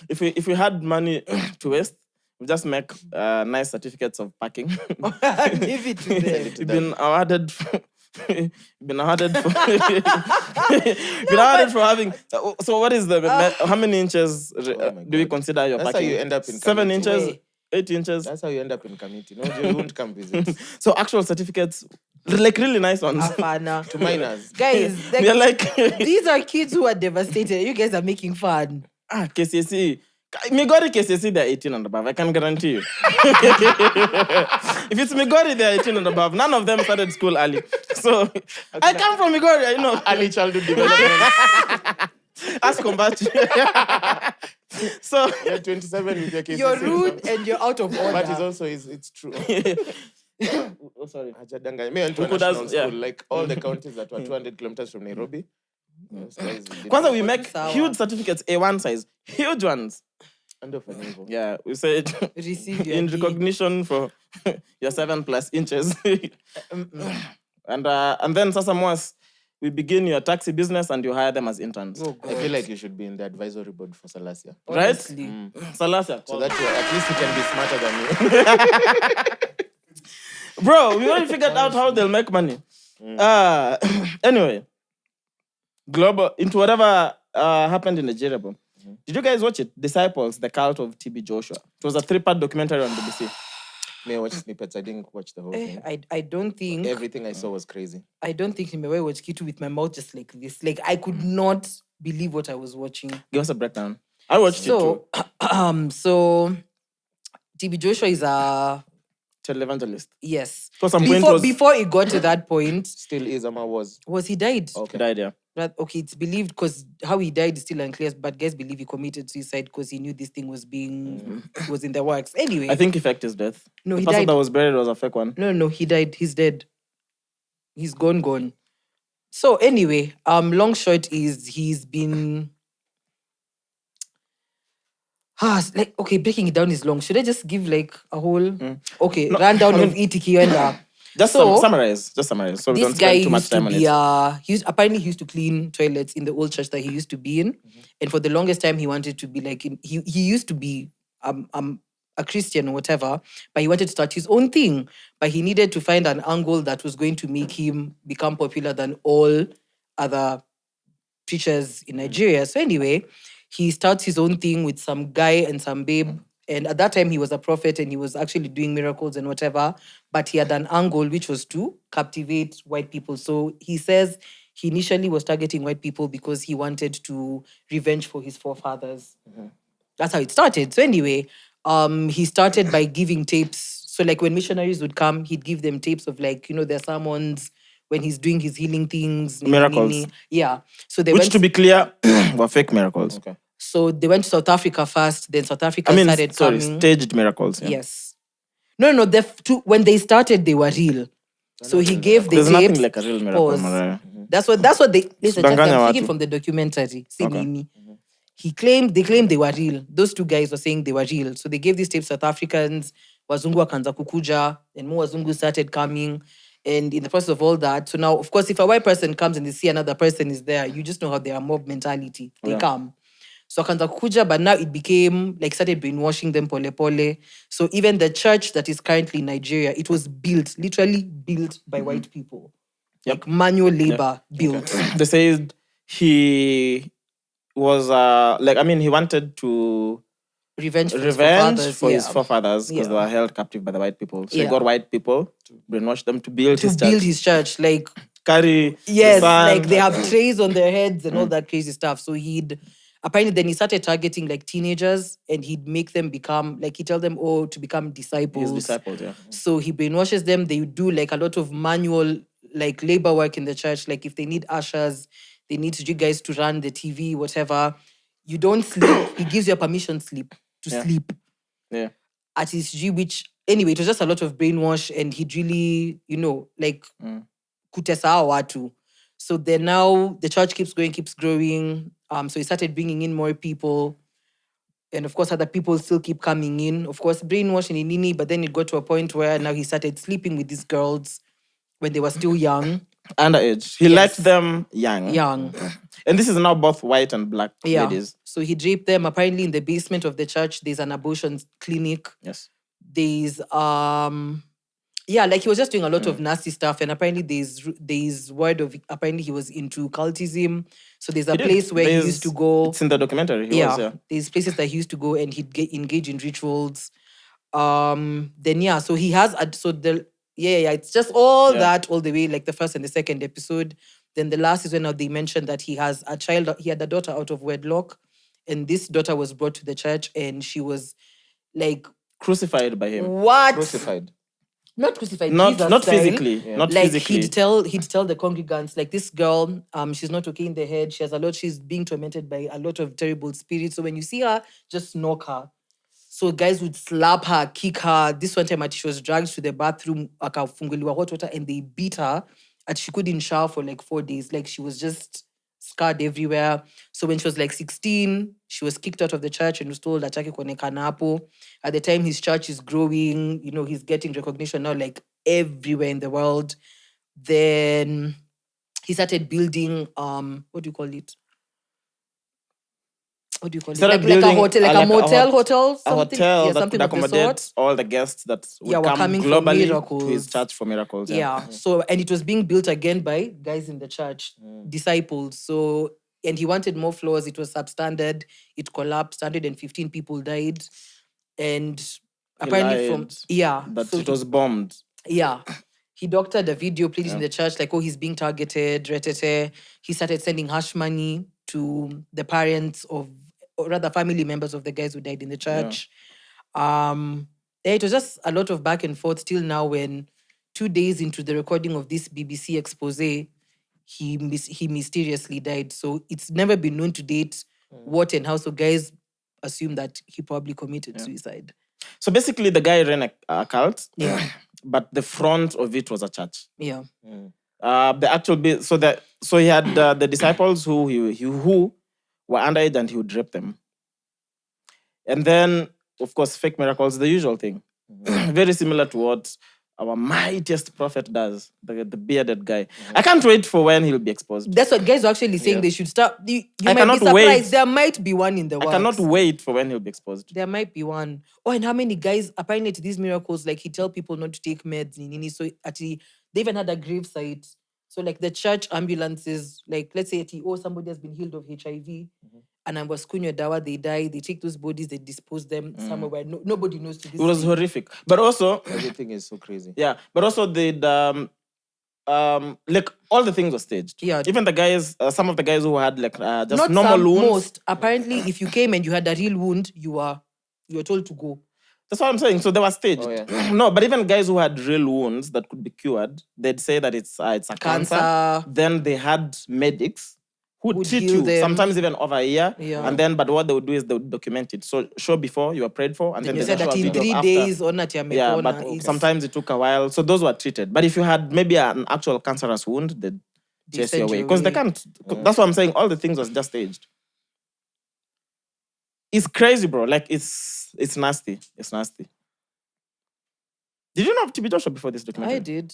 If we had money to waste, we just make nice certificates of parking. Give it to them. We've been awarded. Been awarded for. Been awarded for having. So what is the how many inches do we consider your That's parking? how you end up in 7 committee. inches, Wait. 8 inches. That's how you end up in committee. No, you won't come visit. So actual certificates, like really nice ones. Afana. To minors. Guys, They're like these are kids who are devastated. You guys are making fun. KCSE. Migori KCSE, they're 18 and above. I can guarantee you. If it's Migori, they're 18 and above. None of them started school early. So I come from Migori, I know. Early childhood development. Ask Kombachi. So You're 27 with your cases. You're rude and you're out of order. But it's true. oh, sorry. Hajadanga. Me went to a Who national does- yeah. school, like all the counties that were 200 kilometers from Nairobi. Those guys did Kwanza, we make Sawa. huge certificates, A1 size. Huge ones. End of an evil. Yeah, we said Receive your in D. recognition for your 7+ inches. And then Sasa Mwass, we begin your taxi business and you hire them as interns. Oh, God. I feel like you should be in the advisory board for Salasia. Right? Honestly. Salasia. So that at least you can be smarter than me. Bro, we already figured out how they'll make money. Anyway, global, into whatever happened in Nigeria, bro. Did you guys watch it? Disciples, the cult of TB Joshua. It was a 3-part documentary on BBC. Me, I watched snippets. I didn't watch the whole thing. I don't think Everything I saw was crazy. I don't think nimewahi watch kitu with my mouth just like this. Like I could not believe what I was watching. Give us a breakdown. I watched it too. So TB Joshua is a Televangelist. yes. So some point was Before it got to that point, Still is, was. he died. Okay. died, yeah. Okay, it's believed because how he died is still unclear, but guys believe he committed suicide because he knew this thing was was in the works. Anyway, I think he faked his death. No, the he person died. that was buried was a fake one. No, he died. He's dead. He's gone. So anyway, long short is he's been okay, breaking it down is long. Should I just give like a whole rundown of Itikienda? Just So, summarize. Just summarize. So we don't This guy spend too much used to time on be it. apparently he used to clean toilets in the old church that he used to be in, and for the longest time he wanted to be like he used to be a Christian or whatever, but he wanted to start his own thing. But he needed to find an angle that was going to make him become popular than all other preachers in Nigeria. So anyway, he starts his own thing with some guy and some babe. And at that time, he was a prophet and he was actually doing miracles and whatever. But he had an angle which was to captivate white people. So he says he initially was targeting white people because he wanted to revenge for his forefathers. That's how it started. So anyway, he started by giving tapes. So like when missionaries would come, he'd give them tapes of like, their sermons when he's doing his healing things. Miracles. Yeah. So they Which, went to be clear, were fake miracles. Okay. So they went to South Africa first. Then South Africa started coming. Staged miracles. Yeah. Yes. No. When they started, they were real. So he gave the There's tapes. nothing like a real miracle, Pause. Mariah. That's what they listen. Danganya I'm watu. speaking from the documentary. See Okay. Nene. They claimed they were real. Those two guys were saying they were real. So they gave these tapes to South Africans. Wazungu wakaanza kukuja, and more Wazungu started coming. And in the process of all that, so now, of course, if a white person comes and they see another person is there, you just know how they are mob mentality. They come. So wakaanza kukuja, but now it became like started brainwashing them pole pole. So even the church that is currently in Nigeria, it was literally built by white people. Like manual labor built. They said he was he wanted to Revenge for his forefathers because they were held captive by the white people. So he got white people to brainwash them to build his church. Like Carry yes, the sun. like they have trays on their heads and all that crazy stuff. So then he started targeting like teenagers and he'd make them become, like he'd tell them, to become disciples. His disciples, yeah. So he brainwashes them. They do like a lot of manual like labor work in the church. Like if they need ushers, they need you guys to run the TV, whatever. You don't sleep. He gives you a permission slip to Yeah. sleep Yeah. at his G, which anyway, it was just a lot of brainwash, and he'd really, kutesa hao watu. So then now the church keeps growing. So he started bringing in more people. And of course, other people still keep coming in. Of course, brainwashing in Nene, but then it got to a point where now he started sleeping with these girls when they were still young. Underage. He Yes. liked them young. Young. And this is now both white and black ladies. So he draped them. Apparently, in the basement of the church, there's an abortion clinic. Yes. There's he was just doing a lot of nasty stuff, and apparently there's word of apparently he was into cultism. So there's a place where he used to go. It's in the documentary. There's places that he used to go, and he'd engage in rituals. So he has it's just all that all the way, like the first and the second episode. Then the last is when they mentioned that he has a child. He had a daughter out of wedlock, and this daughter was brought to the church, and she was like crucified by him. What? Crucified. Not crucified. Not Jesus physically. style. Not like physically. he'd tell the congregants, like, this girl, she's not okay in the head. She's being tormented by a lot of terrible spirits. So when you see her, just knock her. So guys would slap her, kick her. This one time, she was dragged to the bathroom, akafunguliwa hot water, and they beat her. And she couldn't shower for like 4 days. Like, she was just scarred everywhere. So when she was like 16, she was kicked out of the church and was told atake kuonekana hapo. At the time, his church is growing. He's getting recognition now like everywhere in the world. Then he started building, what do you call it? Started Like a building hotel, like a motel, something. A hotel that something could of the accommodate sort. all the guests that would were come coming for globally miracles. to his church for miracles. Yeah. So, and it was being built again by guys in the church, disciples. So, and he wanted more floors. It was substandard. It collapsed. 115 people died. And apparently But it was bombed. Yeah. He doctored a video played in the church, like, he's being targeted, retete. He started sending hush money to the parents of, or rather family members of the guys who died in the church. It was just a lot of back and forth till now, when 2 days into the recording of this BBC expose, he mysteriously died. So it's never been known to date what and how. So guys assume that he probably committed suicide. So basically, the guy ran a cult, but the front of it was a church. Yeah. The actual so he had the disciples who were underage, and he would rape them. And then, of course, fake miracles, the usual thing. Very similar to what our mightiest prophet does, the bearded guy. I can't wait for when he'll be exposed. That's what guys are actually saying. They should start. You I might cannot be surprised. wait. There might be one in the works. I cannot wait for when he'll be exposed. There might be one. Oh, and how many guys, apparently to these miracles, like, he tell people not to take meds. So actually, they even had a grave site. So like the church ambulances, like, let's say somebody has been healed of HIV, and I was kunywa dawa, they die, they take those bodies, they dispose them somewhere where nobody knows to this It was day. horrific. But also, everything is so crazy. Yeah, but also like all the things were staged. Yeah. Even the guys, some of the guys who had like just Not normal wounds. Most. Apparently, if you came and you had a real wound, you were told to go. That's what I'm saying. So they were staged. Oh, yeah. No, but even guys who had real wounds that could be cured, they'd say that it's a cancer. Then they had medics who would treat heal you, them. sometimes even over a year. Yeah. And then, but what they would do is they would document it. So show before you were prayed for, and then You they said show that a in video 3 after. days, or not Yeah, but sometimes it took a while. So those were treated. But if you had maybe an actual cancerous wound, they'd chase you send away. you Because they away. can't. That's what I'm saying. All the things was just staged. It's crazy, bro. Like, it's nasty. It's nasty. Did you know of TB Joshua before this documentary? I did.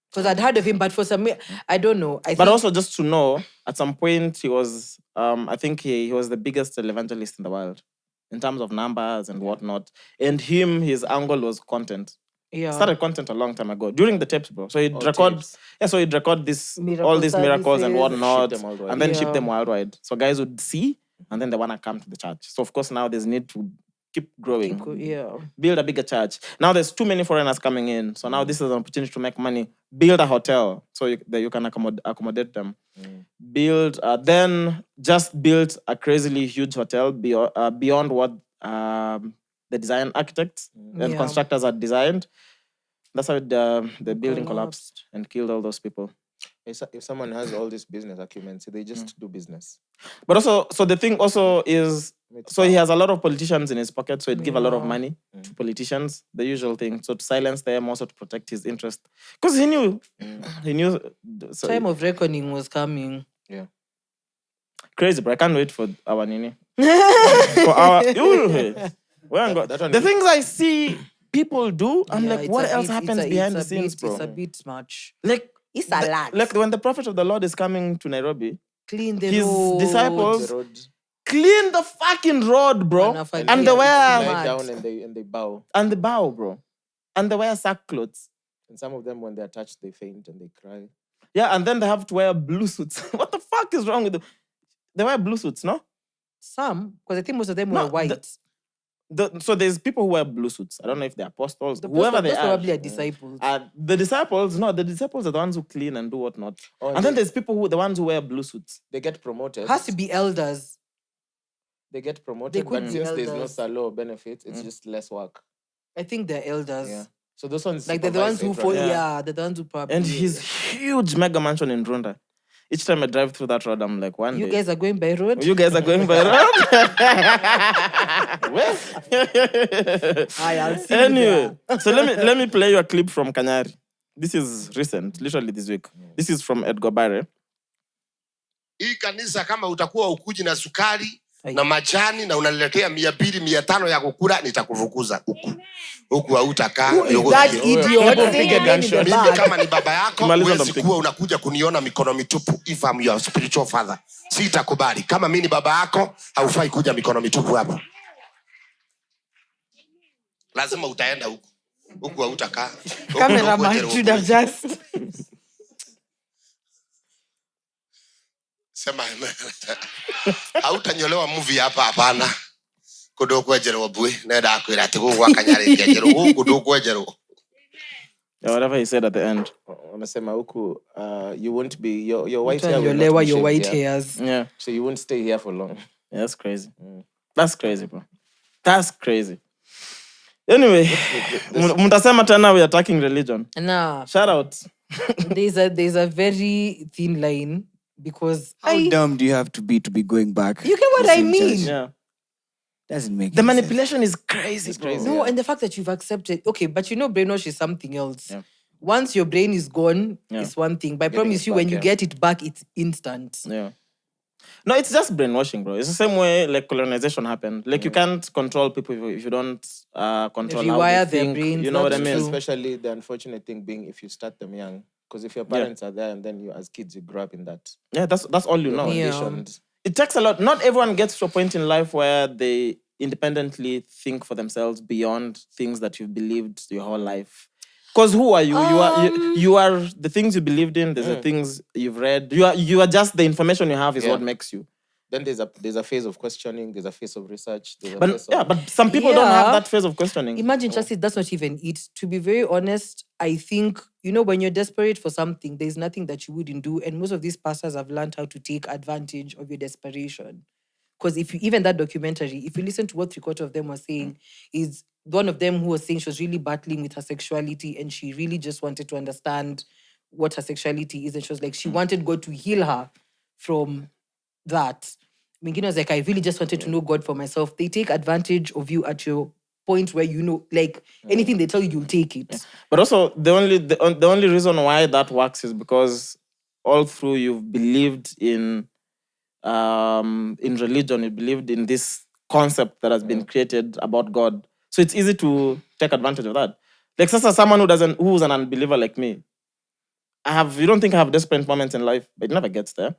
Because I'd heard of him, but for some I don't know. But also just to know, at some point he was, I think he was the biggest evangelist in the world in terms of numbers and whatnot. And his angle was content. Yeah. Started content a long time ago during the tapes, bro. So he'd record, tapes. so he'd record Miracle all these miracles and services. whatnot, Ship them worldwide. and then ship Yeah. them worldwide. So guys would see, and then they wanna come to the church. So of course now there's need to keep growing, Yeah. build a bigger church. Now there's too many foreigners coming in, so now this is an opportunity to make money. Build a hotel so that you can accommodate them. Build, then just build a crazily huge hotel beyond what the design architects and Yeah. constructors had designed. That's how the building collapsed and killed all those people. If someone has all this business acumen, so they just do business. But also, so the thing also is, It's so he has a lot of politicians in his pocket, so he'd give a lot of Yeah. money to politicians, the usual thing. So to silence them, also to protect his interest. Because he knew. So Time of reckoning was coming. crazy, bro. I can't wait for our Nene. For our... The things I see people do, I'm Yeah, like, it's what a else bit- happens it's a- behind the it's a scenes, bit- bro? It's a bit much. Like, It's a lot. like when the prophet of the Lord is coming to Nairobi, Clean the his road. disciples The road. clean the fucking road, bro. Man, I And forget. they It's wear... Lie mad. down and they bow. And the bow, bro. And they wear sackcloths. And some of them, when they're touched, they faint and they cry. Yeah, and then they have to wear blue suits. What the fuck is wrong with them? They wear blue suits, no? Some, because I think most of them No, were white. So there's people who wear blue suits. I don't know if they're apostles, The whoever those they are. probably are disciples. The disciples are the ones who clean and do whatnot. Oh, And then there's people the ones who wear blue suits. They get promoted. Has to be elders. They get promoted, They could but be since there's no elders. salo benefits, it's just less work. I think they're elders. Yeah. So those ones Like they're the ones who supervise follow. everyone. Yeah, they're the ones who probably. And his huge mega mansion in Rwanda. Each time I drive through that road, I'm like, one You day. guys are going by road. You guys are going by road? I'll see you Anyway, so let me play you a clip from Kanyari. This is recent, literally this week. This is from Edgar Barre. Hii kanisa kama utakuwa ukuji na sukari Ai. na majani na unaniletea 200, 500 ya kukula, nitakufukuza huku hautakaa. That idiot. Piga gunshot. Mimi kama ni baba yako Tumaliza huwezi mpigo. kuwa unakuja kuniona mikono mitupu. If I'm your spiritual father, sitakubali. Kama mimi ni baba yako, haufai kuja mikono mitupu hapa. Lazima utaenda huku hautakaa. Cameraman should have just. Sema hautanyolewa movie hapa hapana. Kudokwejerwa bwe nenda akwira ati gugwa Kanyari kejerwa kudokwejerwa. Yeah, whatever he said at the end. Wanasema huku, you won't be your white hair will not Your be shaved white here. hairs. Yeah. So you won't stay here for long. Yeah, that's crazy. That's crazy, bro. That's crazy. Anyway, mtasema tena we are attacking religion. Nah, Shout out. there's a very thin line because How dumb do you have to be going back? You get what to I St. mean? Church? Yeah. Doesn't make The any sense. manipulation is crazy, bro. No, and the fact that you've accepted. Okay, but you know, brainwash is something else. Yeah. Once your brain is gone, Yeah. it's one thing. But I Getting promise it you, back, when you yeah. get it back, it's instant. Yeah. No, it's just brainwashing, bro. It's the same way like colonization happened. Like you can't control people if you don't control how Rewire they their think. brains, You know what I that's mean? true. Especially the unfortunate thing being if you start them young. Because if your parents are there and then you as kids you grow up in that. Yeah, that's all you know. Yeah. Conditioned. It takes a lot. Not everyone gets to a point in life where they independently think for themselves beyond things that you've believed your whole life. Because who are you? You are the things you believed in. There's the things you've read. You are just the information you have is what makes you. Then there's a phase of questioning. There's a phase of research. There's a phase of... But some people don't have Yeah. that phase of questioning. Imagine, Chaxy, that's not even it. To be very honest, I think, you know, when you're desperate for something, there's nothing that you wouldn't do. And most of these pastors have learned how to take advantage of your desperation. Because even that documentary, if you listen to what 3/4 of them were saying, is one of them who was saying she was really battling with her sexuality and she really just wanted to understand what her sexuality is. And she was like, she wanted God to heal her from that. Mingine was like, I really just wanted to know God for myself. They take advantage of you at your point where you know, like anything they tell you, you'll take it. But also, the only reason why that works is because all through you've believed in religion, you believed in this concept that has been created about God. So it's easy to take advantage of that. Like, someone who's an unbeliever like me, you don't think I have desperate moments in life, but it never gets there.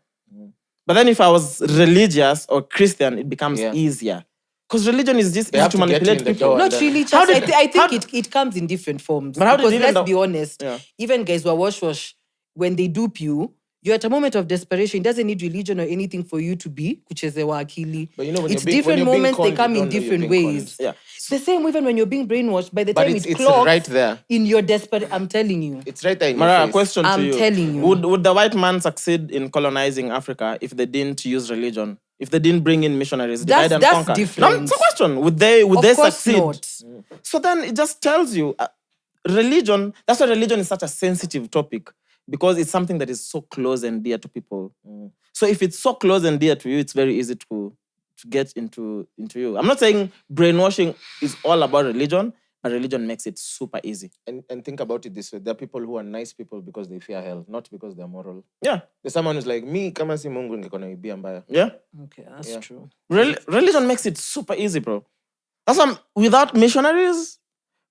But then if I was religious or Christian, it becomes easier. Because religion is just easy to manipulate people. Not really. I think it comes in different forms. But how did because even let's be honest, Yeah. even guys who are wash, when they dupe you, you're at a moment of desperation. It doesn't need religion or anything for you to be kuchezewa akili. But you know, when it's you're being- different when you're being moments, conned, they come you in don't know you're different being ways. conned. Yeah. It's the same even when you're being brainwashed. By the But time it's clocks right there. in your desperate, I'm telling you. It's right there in your Mariah, face. question to I'm you. telling you. Would the white man succeed in colonizing Africa if they didn't use religion? If they didn't bring in missionaries, divide and That's conquer? different. No, it's a question. Would they Of course succeed? not. So then it just tells you, religion, that's why religion is such a sensitive topic. because it's something that is so close and dear to people. So if it's so close and dear to you, it's very easy to get into you. I'm not saying brainwashing is all about religion, but religion makes it super easy. And think about it this way. There are people who are nice people because they fear hell, not because they're moral. Yeah. There's someone who's like, me, kama si Mungu ningekona ibia mbaya. Yeah. Okay, that's true. Religion makes it super easy, bro. That's why without missionaries,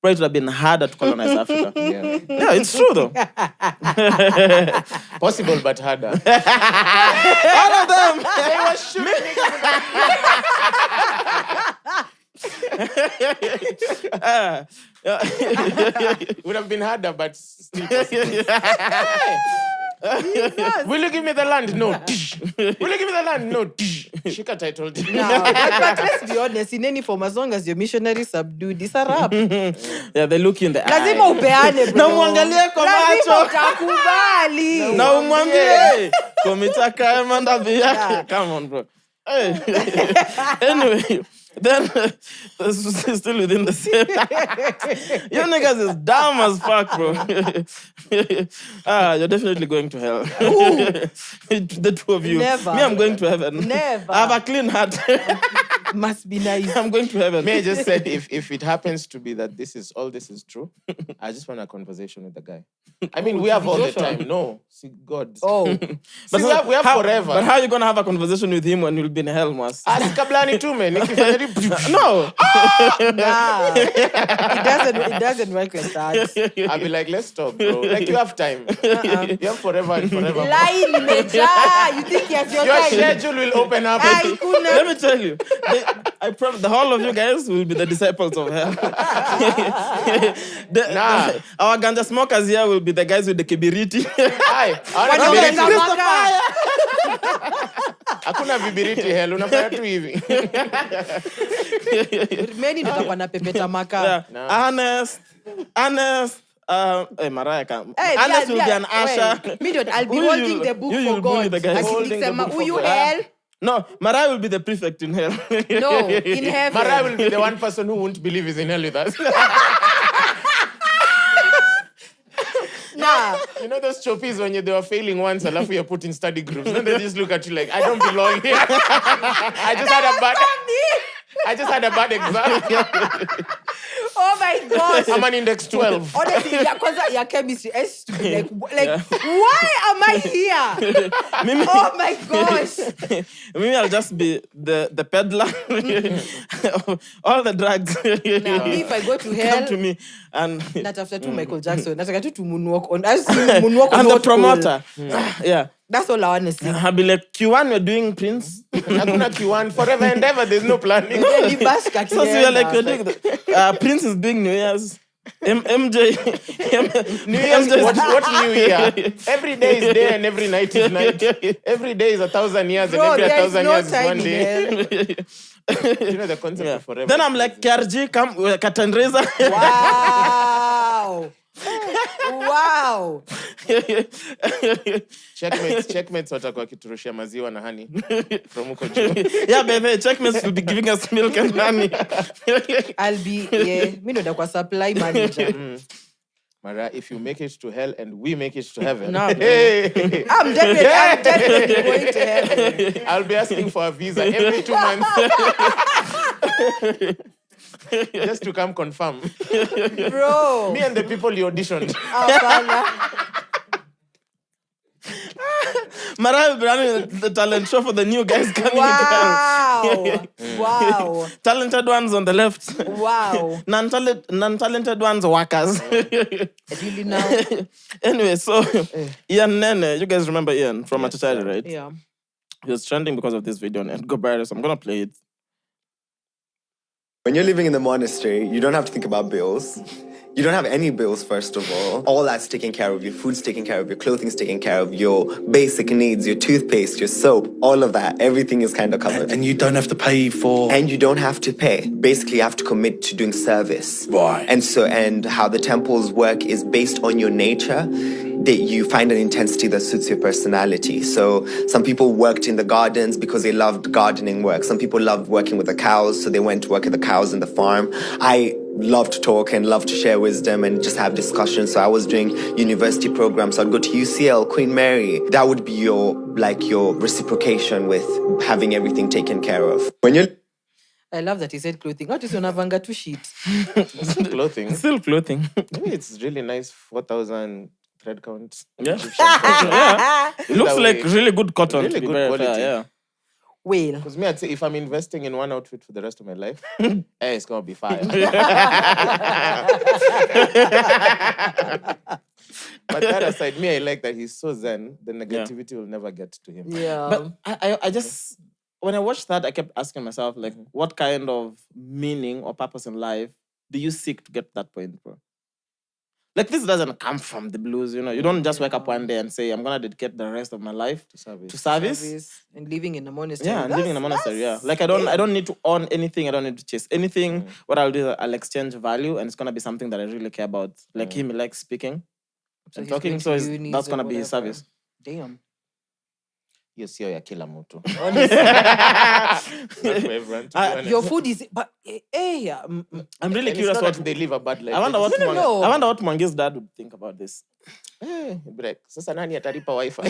bro, it would have been harder to colonize Africa. Yeah, it's true though. Possible but harder. All of them. They were shooting. Would have been harder, but still possible. Will you give me the land? No. Will you give me the land? No. Shika title. No, but let's be honest, in any form, as long as your missionary subdued, it's a rap. Yeah, they look you in the eye. Lazima upeane, bro. Na muangalie kwa macho. Lazima utakubali. Na umwambie. Komitaka manda bia. Come on, bro. Hey. Anyway, then still within the same. You niggas is dumb as fuck, bro. You're definitely going to hell. The two of you. Never. Me, I'm going to heaven. Never. I have a clean heart. Must be nice. I'm going to heaven. May I just said if it happens to be that this is true, I just want a conversation with the guy. I mean, we have all the time. No, see God. Oh, but we have forever. But how are you gonna have a conversation with him when you'll be in hell, Mwass? Ask Kablani too, man. No. nah. It doesn't work like that. I'll be like, let's talk, bro. Like you have time. You have forever and forever. Line imeja. You think you have your Your time? schedule will open up. Let me tell you. I promise the whole of you guys will be the disciples of hell. Our ganja smokers here will be the guys with the kibiriti. Hakuna vibiriti hell, unafanya tu hivi. Many nitakuwa na pepeta maka. Ernest. Mariah Ernest will be an usher. I'll be holding the book for God. Holding Who hell? No, Mariah will be the prefect in hell. No, in heaven. Mariah will be the one person who won't believe is in hell with us. Nah. You know those choppies when they were failing once, alafu you're put in study groups. Then they just look at you like, I don't belong here. I just had a bad exam. Oh my gosh. I'm an index 12. Honestly, your chemistry is to be like, why am I here? Oh my gosh. Maybe I'll just be the peddler. All the drugs. Now, if I go to hell, come to me. And not after two Michael Jackson. Not after two moonwalk on. I see moonwalk on and the promoter. Yeah. That's all I want to see. I'll be like, Q1, we're doing Prince. Hakuna Q1, forever and ever, there's no planning. So you're like, you're doing Prince is doing New Year's. MJ. New Year's, what New Year? Every day is day and every night is night. Every day is 1,000 years and every 1,000 years is one day. You know the concept of forever. Then I'm like, KRG, come, Katan Reza. Wow. Wow. Checkmates watakuwa kiturushia maziwa na honey from huko juu. Yeah, baby, checkmates will be giving us milk and honey. I'll be, me know the supply manager. Mara, if you make it to hell and we make it to heaven. No, hey. I'm definitely going to heaven. I'll be asking for a visa every 2 months. Just to come confirm. Bro. Me and the people you auditioned. Mariah will be running the talent show for the new guys coming into hell. Wow. Talented ones on the left. Wow. Non-talented ones workers. Really now. Anyway, so Ian Nene, you guys remember Ian from Machachari, right? Yeah. He was trending because of this video on Go Barasa, so I'm gonna play it. When you're living in the monastery, you don't have to think about bills. You don't have any bills, first of all. All that's taken care of. Your food's taken care of. Your clothing's taken care of. Your basic needs, your toothpaste, your soap, all of that. Everything is kind of covered. And you don't have to pay for... And you don't have to pay. Basically, you have to commit to doing service. Right. And how the temples work is based on your nature. That you find an intensity that suits your personality. So some people worked in the gardens because they loved gardening work. Some people loved working with the cows, so they went to work at the cows in the farm. I love to talk and love to share wisdom and just have discussions. So I was doing university programs. So I'd go to UCL, Queen Mary. That would be your reciprocation with having everything taken care of. When you're I love that he said clothing. What is unavanga to sheet? Clothing. Still clothing. Maybe it's really nice 4,000 thread count. Yeah. Yeah. It looks That like way. really good cotton. Really to be good very quality. fair, yeah. Well, Because me, I'd say if I'm investing in one outfit for the rest of my life, it's gonna be fire. But that aside, me, I like that he's so zen. The negativity will never get to him. yeah. But I just, when I watched that, I kept asking myself, like, what kind of meaning or purpose in life do you seek to get to that point, bro? Like, this doesn't come from the blues, you know. You don't just wake up one day and say, I'm gonna dedicate the rest of my life to service. And living in a monastery. Yeah, and living in a monastery, yeah. Like, I don't need to own anything. I don't need to chase anything. What I'll do is I'll exchange value, and it's gonna be something that I really care about. Like him, he likes speaking So and he's talking, going so to unis that's or gonna be his whatever. service. Damn. You see how you kill a moto. Honestly. Not for everyone, to be honest. Your food is... But, yeah. I'm really And curious it's not what that they live a bad life. I wonder They what just- No. I wonder what Mwangi's dad would think about this. He'd be like, sasa nani atalipa Wi-Fi?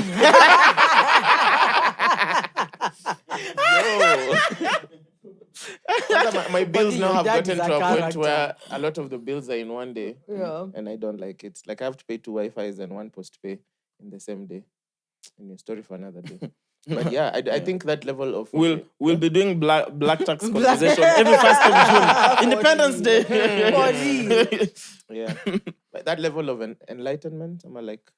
My bills But now your have dad gotten is to a a point character. where a lot of the bills are in one day. Yeah. And I don't like it. Like I have to pay 2 Wi-Fis and 1 post-pay in the same day. And a story for another day. But yeah, I think that level of... We'll be doing black tax conversation every 1st of June. Independence Day. For real. Yeah. But that level of enlightenment, I'm like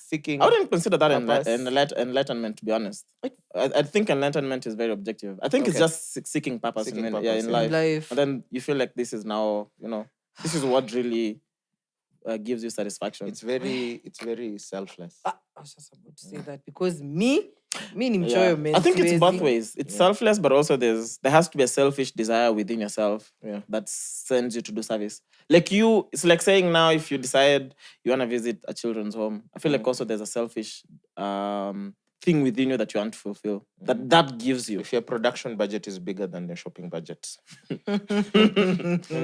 seeking... I wouldn't consider that purpose. enlightenment, to be honest. I think enlightenment is very objective. I think it's Okay. just seeking purpose, Seeking in purpose, in yeah. life. And then you feel like this is now, you know, this is what really gives you satisfaction. It's very selfless. I was just about to say that because me enjoyment. I think it's both ways. It's selfless, but also there has to be a selfish desire within yourself that sends you to do service. Like it's like saying now if you decide you want to visit a children's home, I feel like also there's a selfish thing within you that you want to fulfill. That gives you. If your production budget is bigger than the shopping budget. In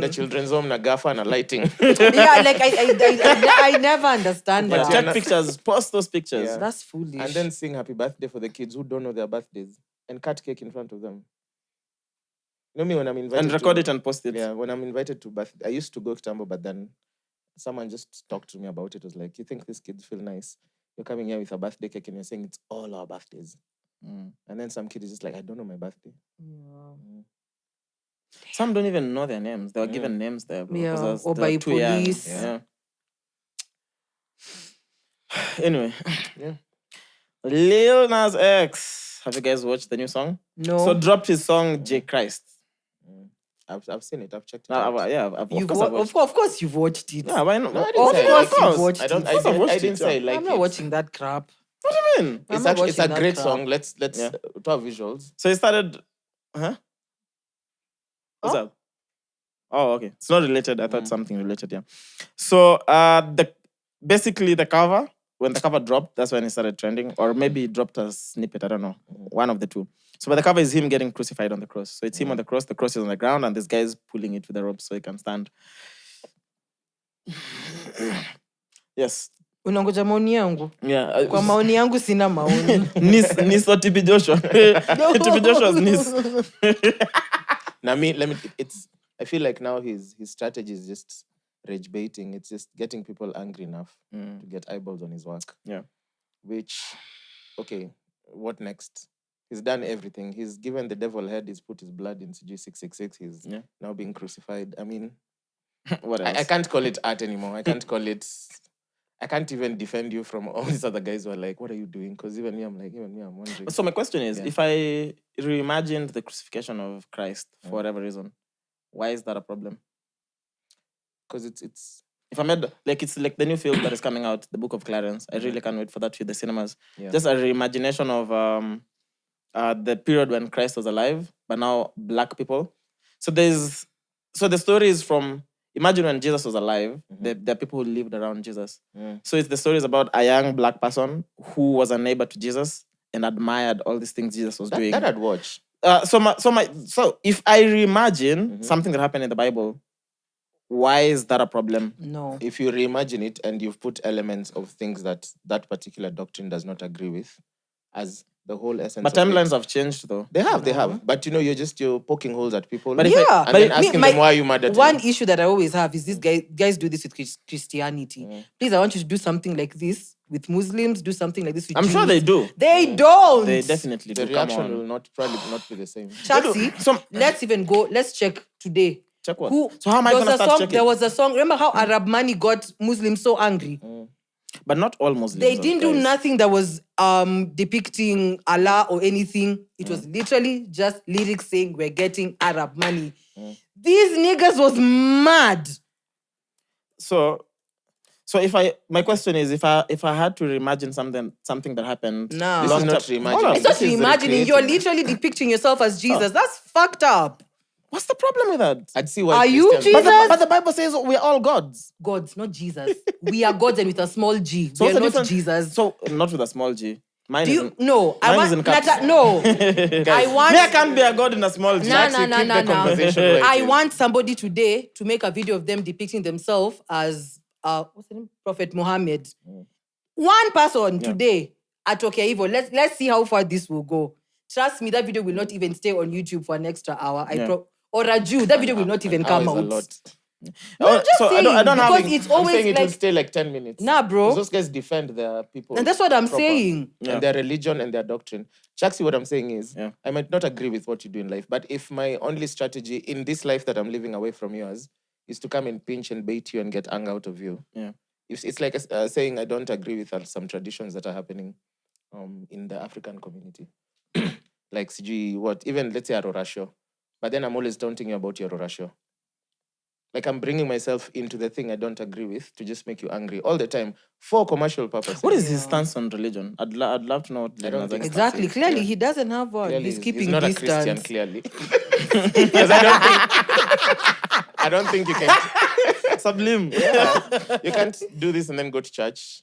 the children's home, na gafa na lighting. Yeah, like I never understand But that. Take pictures, post those pictures. Yeah. That's foolish. And then sing happy birthday for the kids who don't know their birthdays and cut cake in front of them. You know me when I'm invited And record it and post it. Yeah, when I'm invited to birthday, I used to go to Tambo, but then someone just talked to me about it. It was like, you think these kids feel nice? You're coming here with a birthday cake and you're saying it's all our birthdays. And then some kid is just like, I don't know my birthday. Some don't even know their names. They were given names there. Bro, Yeah, 'cause or they were by too young. police. Yeah. Anyway. Yeah. Lil Nas X. Have you guys watched the new song? No. So dropped his song J Christ. I've seen it. I've checked it. Of course you've watched it. Yeah, why not? No, I Of didn't say I course liked you've it. watched I don't. it. I Of course I've didn't, watched I it, didn't say I yeah. liked I'm not it. watching that crap. What do you mean? I'm It's not a watching that great crap. song. Let's Yeah. to have visuals. So he started. Huh? What's up? Oh, okay. It's not related. I thought something related. Yeah. So basically the cover, when the cover dropped, that's when it started trending, or maybe it dropped a snippet. I don't know. One of the two. So but the cover is him getting crucified on the cross. So it's him on the cross. The cross is on the ground, and this guy is pulling it with the rope so he can stand. Yes. Unangoja maoni yangu? Yeah. Kwa maoni yangu sina maoni. Nis or TB Joshua. TB Joshua's Nis. Now I feel like now his strategy is just rage baiting. It's just getting people angry enough to get eyeballs on his work. Yeah. Which, okay, what next? He's done everything. He's given the devil head. He's put his blood in CG666. He's now being crucified. I mean, what else? I can't call it art anymore. I can't call it... I can't even defend you from all these other guys who are like, what are you doing? Because even me, I'm wondering. So my question is, if I reimagined the crucifixion of Christ for whatever reason, why is that a problem? Because it's if I made it's like the new film that is coming out, The Book of Clarence. I really can't wait for that to hit the cinemas. Yeah. Just a reimagination of the period when Christ was alive, but now black people. So the story is from, imagine when Jesus was alive, there are people who lived around Jesus. So it's the story is about a young black person who was a neighbor to Jesus and admired all these things Jesus was doing. That I'd watch. So if I reimagine something that happened in the Bible, why is that a problem? No. If you reimagine it and you've put elements of things that that particular doctrine does not agree with as the whole essence But of timelines it. have changed though. They have. But you're poking holes at people. But if Yeah. and then asking them why you mad at One him. issue that I always have is these guys do this with Christianity. Please, I want you to do something like this with Muslims, do something like this with I'm Jews. sure they do. They don't. They definitely The do. Come reaction on. will probably not be the same. Chaxy, let's even go. Let's check today. Check what? Who, So how am I there was gonna a start song, checking? There was a song. Remember how Arab Money got Muslims so angry? But not all Muslims. They didn't do guys. nothing that was depicting Allah or anything. It was literally just lyrics saying we're getting Arab money. These niggas was mad. So my question is, if I had to reimagine something that happened, No. This is not Hold reimagining. on. It's not This is reimagining. You're recreating. literally depicting yourself as Jesus. That's fucked up. What's the problem with that? I'd see why Are you Christians- Jesus? But the Bible says we're all gods. Gods, not Jesus. We are gods and with a small G. So We what's are the not difference? Jesus. So not with a small G. Mine Do you isn't. no? I mine want is in caps. no. I want Me, I can't be a god in a small G. No, keep the conversation where it I is. want somebody today to make a video of them depicting themselves as what's the name? Prophet Muhammad. One person today at Okay Evil. Let's see how far this will go. Trust me, that video will not even stay on YouTube for an extra hour. Or a Jew, that video will not even come Hour out. is a lot. No, I'm just so saying, I don't have. because it's I'm always saying it will like, stay like 10 minutes. nah, bro. Because those guys defend their people. And that's what I'm proper. saying. Yeah. And their religion and their doctrine. Chaxy, what I'm saying is, Yeah. I might not agree with what you do in life, but if my only strategy in this life that I'm living away from yours is to come and pinch and bait you and get anger out of you, it's like saying I don't agree with some traditions that are happening in the African community. Like CG, even let's say Arorasho. But then I'm always taunting you about your Arorasho. Like I'm bringing myself into the thing I don't agree with to just make you angry all the time for commercial purposes. What is his stance on religion? I'd love to know what I don't Lil Nas think X Exactly. thinks. Clearly, he doesn't have one. Clearly, He's keeping not a distance. Christian, clearly. Because I don't think you can. Sublime. Yeah. You can't do this and then go to church.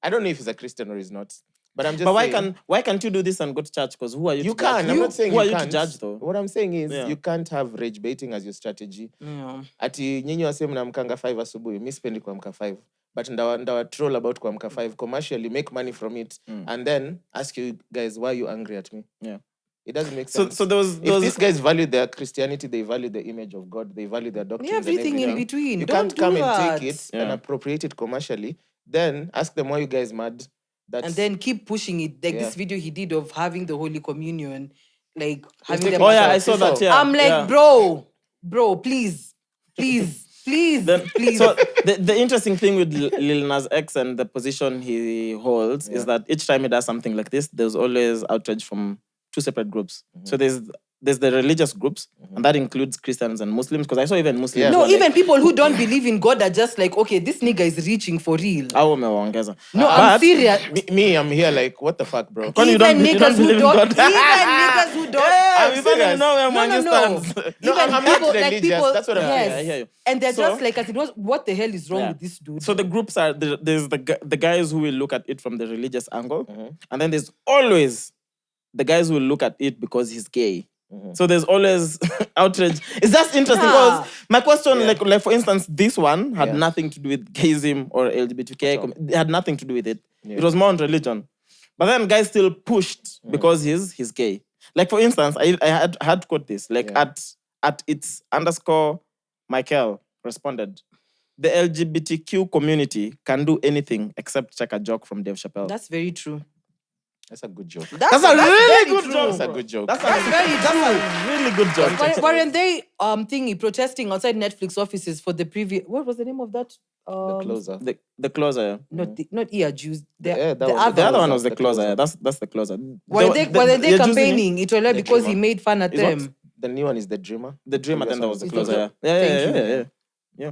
I don't know if he's a Christian or he's not. But I'm just But saying, why can't you do this and go to church? Because who are you? you to judge? can. I'm not saying who are you you can't. to judge though? What I'm saying is Yeah. you can't have rage baiting as your strategy. Yeah. Ati nyinyi wase mnamkanga 5 asubuhi, mi sipendi kuamka 5. But ndawa troll about kuamka 5 commercially, make money from it, and then ask you guys why you angry at me. Yeah. It doesn't make sense. So there was if these guys value their Christianity, they value the image of God, they value their doctrines. Everything and in between. You Don't can't come do and that. take it and appropriate it commercially. Then ask them why you guys mad. And then keep pushing it. Like this video he did of having the Holy Communion, like having them. Oh yeah, I saw that. Yeah. I'm like, bro, please. Please. So the interesting thing with Lil Nas X and the position he holds is that each time he does something like this, there's always outrage from two separate groups. So there's the religious groups, and that includes Christians and Muslims, because I saw even Muslims. No, were even people who don't believe in God are just like, okay, this nigga is reaching for real. No, I'm serious. Me, I'm here like, what the fuck, bro? Even niggas who believe in don't. God. Even niggas who don't. You don't even know where Mwangi stands. No, Even I'm not people, like religious. people, That's what I'm yes. saying. I hear you. And they're So- just like, as it was, what the hell is wrong with this dude? So the groups are there's the guys who will look at it from the religious angle, and then there's always the guys who will look at it because he's gay. So there's always outrage. It's just interesting because my question, like for instance, this one had nothing to do with gayism or LGBTQI. It had nothing to do with it. It was more on religion. But then guys still pushed because he's gay. Like for instance, I had to quote this. Like at its _ Michael responded, the LGBTQ community can do anything except check a joke from Dave Chappelle. That's very true. That's a good joke. That's a really good true. joke. That's a good joke. That's very true. Really good joke. Weren't they protesting outside Netflix offices for the previous? What was the name of that? The closer. The closer. Yeah. Not ear Jews. Yeah, The The other one was the The closer. closer. Yeah, that's the closer. Were they you're campaigning? It was like The because he dreamer. made fun at Is what? them. The new one is the dreamer. The dream, and then there was the It was closer. the- Yeah. Thank you. Yeah.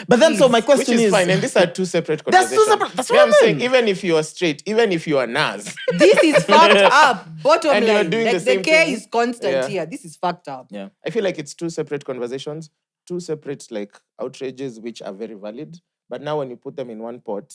But then, so my Which question is fine, and these are two separate That's two conversations. separate- that's Me, what I I'm saying, mean. even if you are straight, even if you are Nas, This is fucked up. Bottom And you're line, doing like the the same care thing. is constant Yeah. here. This is fucked up. Yeah. I feel like it's two separate conversations, two separate like outrages which are very valid. But now when you put them in one pot,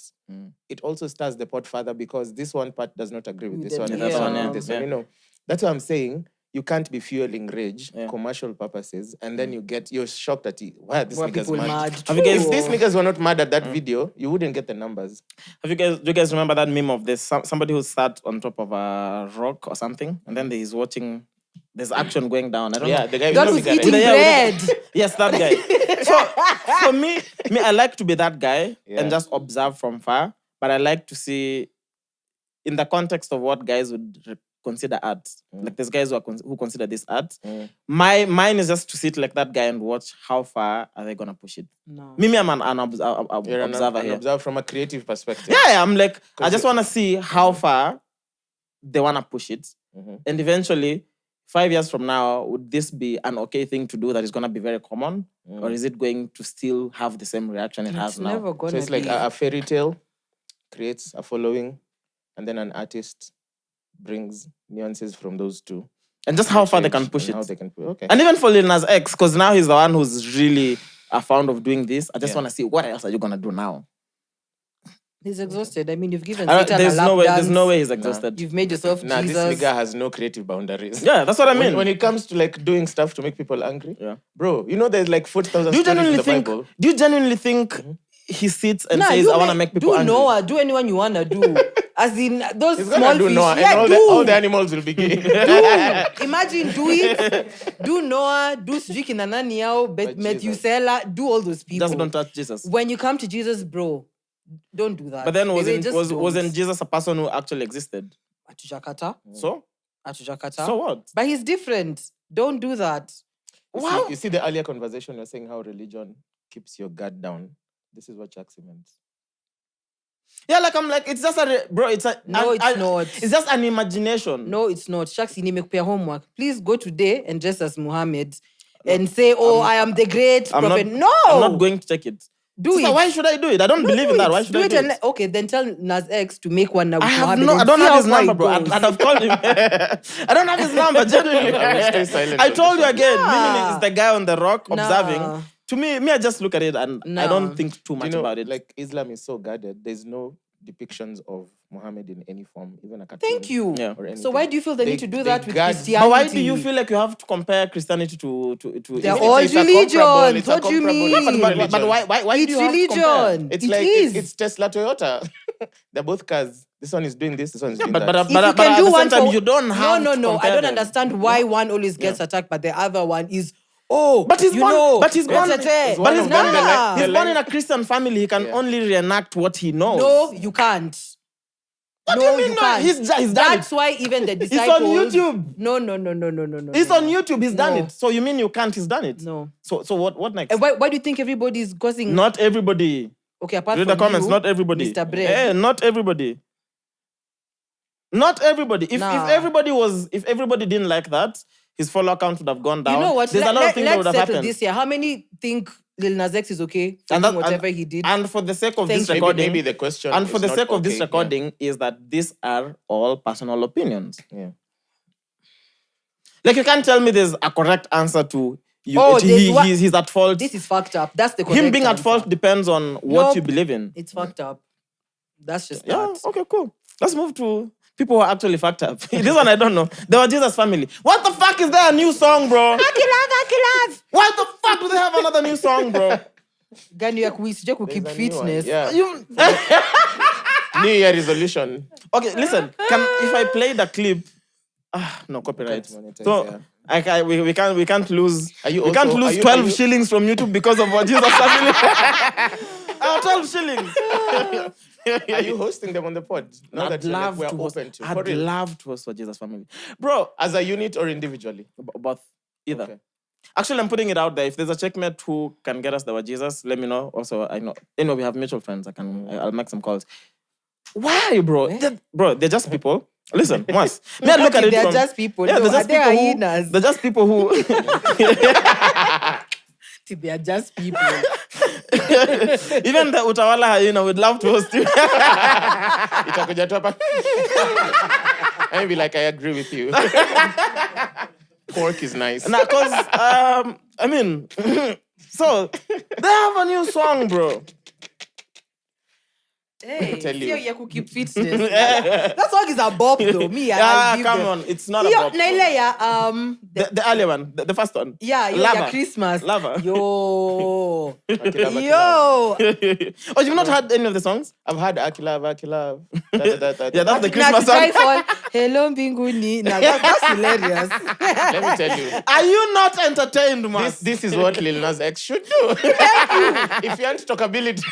it also stirs the pot further because this one part does not agree with this one. the- and this yeah. one and this one. You know, that's what I'm saying. you can't be fueling rage, commercial purposes, and then you're shocked at it. Why are these niggas mad? If these niggas were not mad at that video, you wouldn't get the numbers. Do you guys remember that meme of this somebody who sat on top of a rock or something, and then he's watching. There's action going down. I don't know. The guy who's eating bread. Yes, that guy. So for me, I like to be that guy and just observe from far. But I like to see, in the context of what guys would consider art. Like there's guys who consider this art. Mine is just to sit like that guy and watch how far are they gonna push it. No. Me, I'm an observer here. Observe from a creative perspective. Yeah, I'm like, I just wanna see how far they wanna push it. And eventually, 5 years from now, would this be an okay thing to do that is gonna be very common? Or is it going to still have the same reaction it has now? So it's like a fairy tale creates a following, and then an artist brings nuances from those two. And just how far they can push it. How they can push. Okay. And even for Lil Nas X, because now he's the one who's really fond of doing this. I just want to see what else are you going to do now? He's exhausted. I mean, you've given Satan there's a lap dance. There's no way he's exhausted. You've made yourself Jesus. This nigga has no creative boundaries. Yeah, that's what I mean. When it comes to like doing stuff to make people angry, bro, you know there's like 40,000 stories in the Bible. Do you genuinely think he sits and says, I want to make people angry? Do Noah, do anyone you want to do. As in, those He's small do fish. Noah, and all the animals will be gay. Imagine, do it. Do Noah, do Sujiki Nananiao, Methuselah, do all those people. Just don't touch Jesus. When you come to Jesus, bro, don't do that. But then wasn't Jesus a person who actually existed? Atujakata. So? Atujakata. So what? But he's different. Don't do that. Wow. You see the earlier conversation, you're saying how religion keeps your guard down. This is what Chaxy meant. Yeah, like I'm like, it's just it's not. It's just an imagination. No, it's not. Chaxy, you make your homework. Please go today and dress as Muhammad and say, I am the great prophet. I'm not going to check it. Do it. Why should I do it? I don't believe in that. Why should I do it? Okay, then tell Nas X to make one now. I don't have his number, bro. I'd have called him. I don't have his number, genuinely. I told you again. Meaning it's the guy on the rock observing. To me, I just look at it and I don't think too much about it. Like Islam is so guarded. There's no depictions of Muhammad in any form, even a cartoon. Thank you. Yeah. So why do you feel the need to do that with Christianity? But why do you feel like you have to compare Christianity to they're all religions. What do you mean? But why do you have to compare? It's like it's Tesla Toyota. They're both cars. This one is doing this one is doing that. But at the same time, you don't have to No. I don't understand why one always gets attacked, but the other one is but he's born in a Christian family. He can only reenact what he knows. No, you can't. What do you mean? No, he's done That's why even the disciples. It's on YouTube. No. It's on YouTube. He's done it. So you mean you can't? He's done it. No. So what next? And why do you think everybody is causing? Not everybody. Okay, apart read from the comments. You, not everybody. Mr. Bread. Not everybody. Not everybody. If everybody didn't like that, his follower count would have gone down. You know what? There's a lot of things that would have happened. This year. How many think Lil Nas X is okay for whatever he did? And for the sake of this recording, maybe the question. And for the sake of this recording, is that these are all personal opinions. Yeah. Like you can't tell me there's a correct answer to you. He's at fault. This is fucked up. That's the correct Him being answer. at fault depends on what you believe in. It's fucked up. That's just that. Okay, cool. Let's move to people who are actually fucked up. This one I don't know. The Wajesus Family. What the fuck is there a new song, bro? Akilaz. Why the fuck do they have another new song, bro? Gani ya kuisije keep fitness. Yeah. New Year resolution. Okay, listen. If I play the clip, no copyright. So we can't lose. We can't lose 12 shillings from YouTube because of Wajesus Family. 12 shillings. Are you hosting them on the pod? I'd love to host Wajesus Family. Bro, as a unit or individually? Both. Either. Okay. Actually, I'm putting it out there. If there's a checkmate who can get us the Wajesus, let me know. Also, I know. We have mutual friends. I'll make some calls. Why, bro? They're just people. Listen, Mwass. I look at it they're just people. Yeah, no, they're just people hyenas. They're just people who... They are just people. Even the Utawala hyena would love to host you. Itakuja tu hapa. I'll be like, I agree with you. Pork is nice. Nah, cause so they have a new song, bro. Hey, tell you. see how you keep fitness. That song is a bop though. Me, I give come them. on, it's not a bop. The The earlier one, the first one. yeah, Lava. your Christmas. Lava. Yo. Akilava, Yo. Oh, you've not heard any of the songs? I've had Akilava. Yeah, that's the Now Christmas to song. try for Hello Mbinguni. Now that's hilarious. Let me tell you. Are you not entertained, man? This is what Lil Nas X should do. If you want talkability,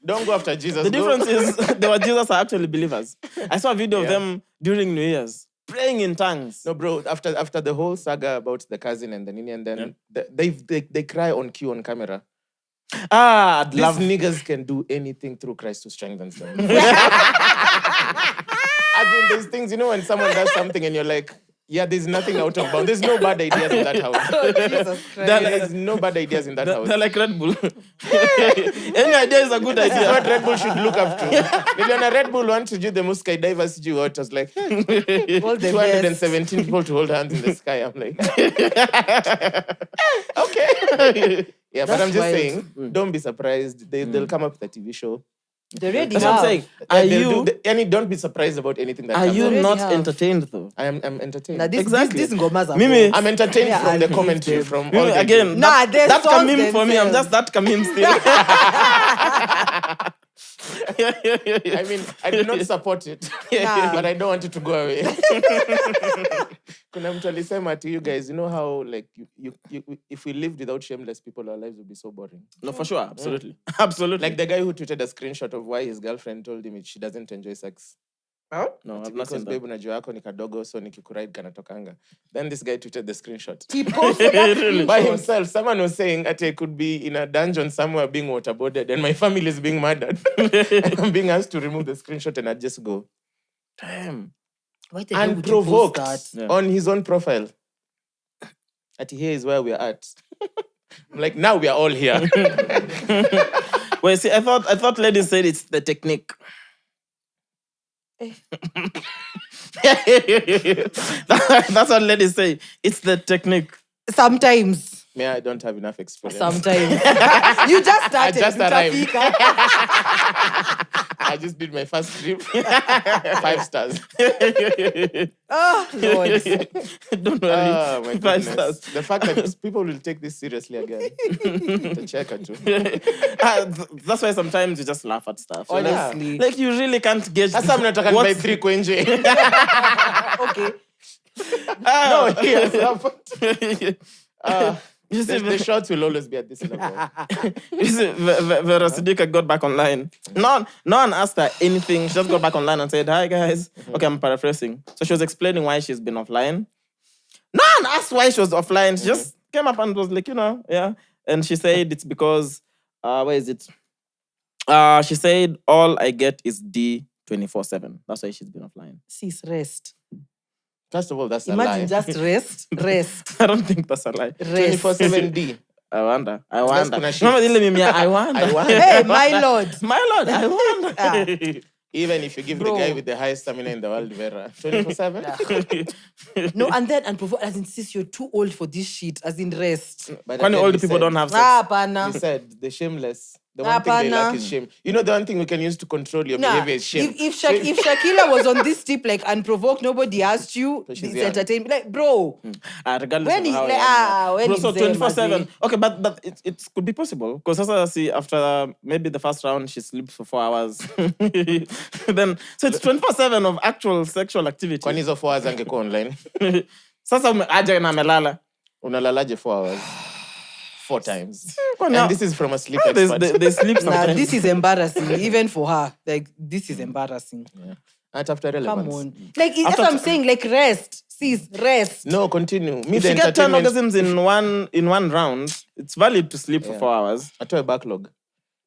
don't go after Jesus. The go- difference is they were Jesus are actually believers. I saw a video of them during New Year's praying in tongues. No, bro. After the whole saga about the cousin and the Nene, and then they cry on cue on camera. I'd These love. niggas can do anything through Christ who strengthens them. As in, there's things, you know, when someone does something and you're like, yeah, there's nothing out of bounds. There's no bad ideas in that house. Oh, Jesus Christ. There's no bad ideas in that house. They're like Red Bull. Any idea is a good This is idea. what Red Bull should look up to. Niliona Red Bull want to do the most skydivers do what was like All the 217 people to hold hands in the sky. I'm like, okay. Yeah, but That's I'm just wild. saying, don't be surprised. They'll come up with a TV show. They already That's what I'm have. saying. Are you Don't be surprised about anything that are comes you up. already not have. entertained though? I'm entertained. Now this Exactly. this ngomas are Mimi, bop. I'm entertained Yeah, from the I'll commentary leave from Mimi, all the again, Nah, they're that's songs a meme for me. I'm themselves. just that meme still. I mean, I do not support it, Nah. but I don't want it to go away. Kuna mtu alisema ati you guys, you know how like you if we lived without shameless people, our lives would be so boring. No, for sure, absolutely, absolutely. Like the guy who tweeted a screenshot of why his girlfriend told him she doesn't enjoy sex. no, Ati I've not because seen babe that. unajua yako ni kadogo so nikikuride kanatokanga. Then this guy tweeted the screenshot. He posted that By screenshot. himself, someone was saying that I could be in a dungeon somewhere being waterboarded and my family is being murdered. And I'm being asked to remove the screenshot and I just go. Damn. Why the hell would you post Unprovoked that? Yeah. on his own profile. At here is where we're at. I'm like, now we are all here. Well, see, I thought ladies said it's the technique. That's what ladies say. It's the technique. Sometimes. Me, I don't have enough experience. Sometimes. You just started. just arrived. Utafika. I just did my first trip. 5 stars. Oh, Lord. Don't worry. Oh, my 5 goodness. stars. The fact that people will take this seriously again. To check it too. That's why sometimes you just laugh at stuff. Honestly. Like you really can't gauge. Sasa mnataka nibuy 3 kwenje. Okay. No, yes. You see, The shots will always be at this level. you see, Vera Sidika got back online. No one asked her anything. She just got back online and said, "Hi guys." Okay, I'm paraphrasing. So she was explaining why she's been offline. No one asked why she was offline. She just came up and was like, yeah. And she said it's because, where is it? She said all I get is D 24/7. That's why she's been offline. Sis, rest. First of all, that's a Imagine lie. just rest. Rest. I don't think that's a lie. Rest. 24/7D. I wonder. That's kuna shit. Remember the meme? I wonder. I wonder. Hey, my lord. My lord, I wonder. Even if you give Bro. the guy with the highest stamina in the world, Vera, 24/7. No, and then unprovoked, as in, sis, you're too old for this shit, as in rest. But When then old he people said- don't have sex. Pana. He said the shameless. The one thing they lack is shame. You know, the one thing we can use to control your behavior is shame. If Shakila was on this tip, like unprovoked, nobody asked you, So she's it's young. entertainment. Like, bro, Regardless when of he, how like, young you are. when Bro, he's so there, 24/7. Mazi. Okay, but it could be possible. Because as I see, after maybe the first round, she sleeps for 4 hours. Then, so it's 24/7 of actual sexual activity. Kwani hizo 4 hours angekuwa online. Sasa aje na amelala. Unalalaje 4 hours? 4 times. Kwani- And this is from a sleep Ah, expert. they sleep Nah, sometimes. this is embarrassing, even for her. Like, this is embarrassing. And after relevance. Come on. Like, that's what I'm saying. Like, rest. Sis, rest. No, continue. Me, If the you get 10 entertainment... orgasms in one round, it's valid to sleep for 4 hours. Atoe backlog.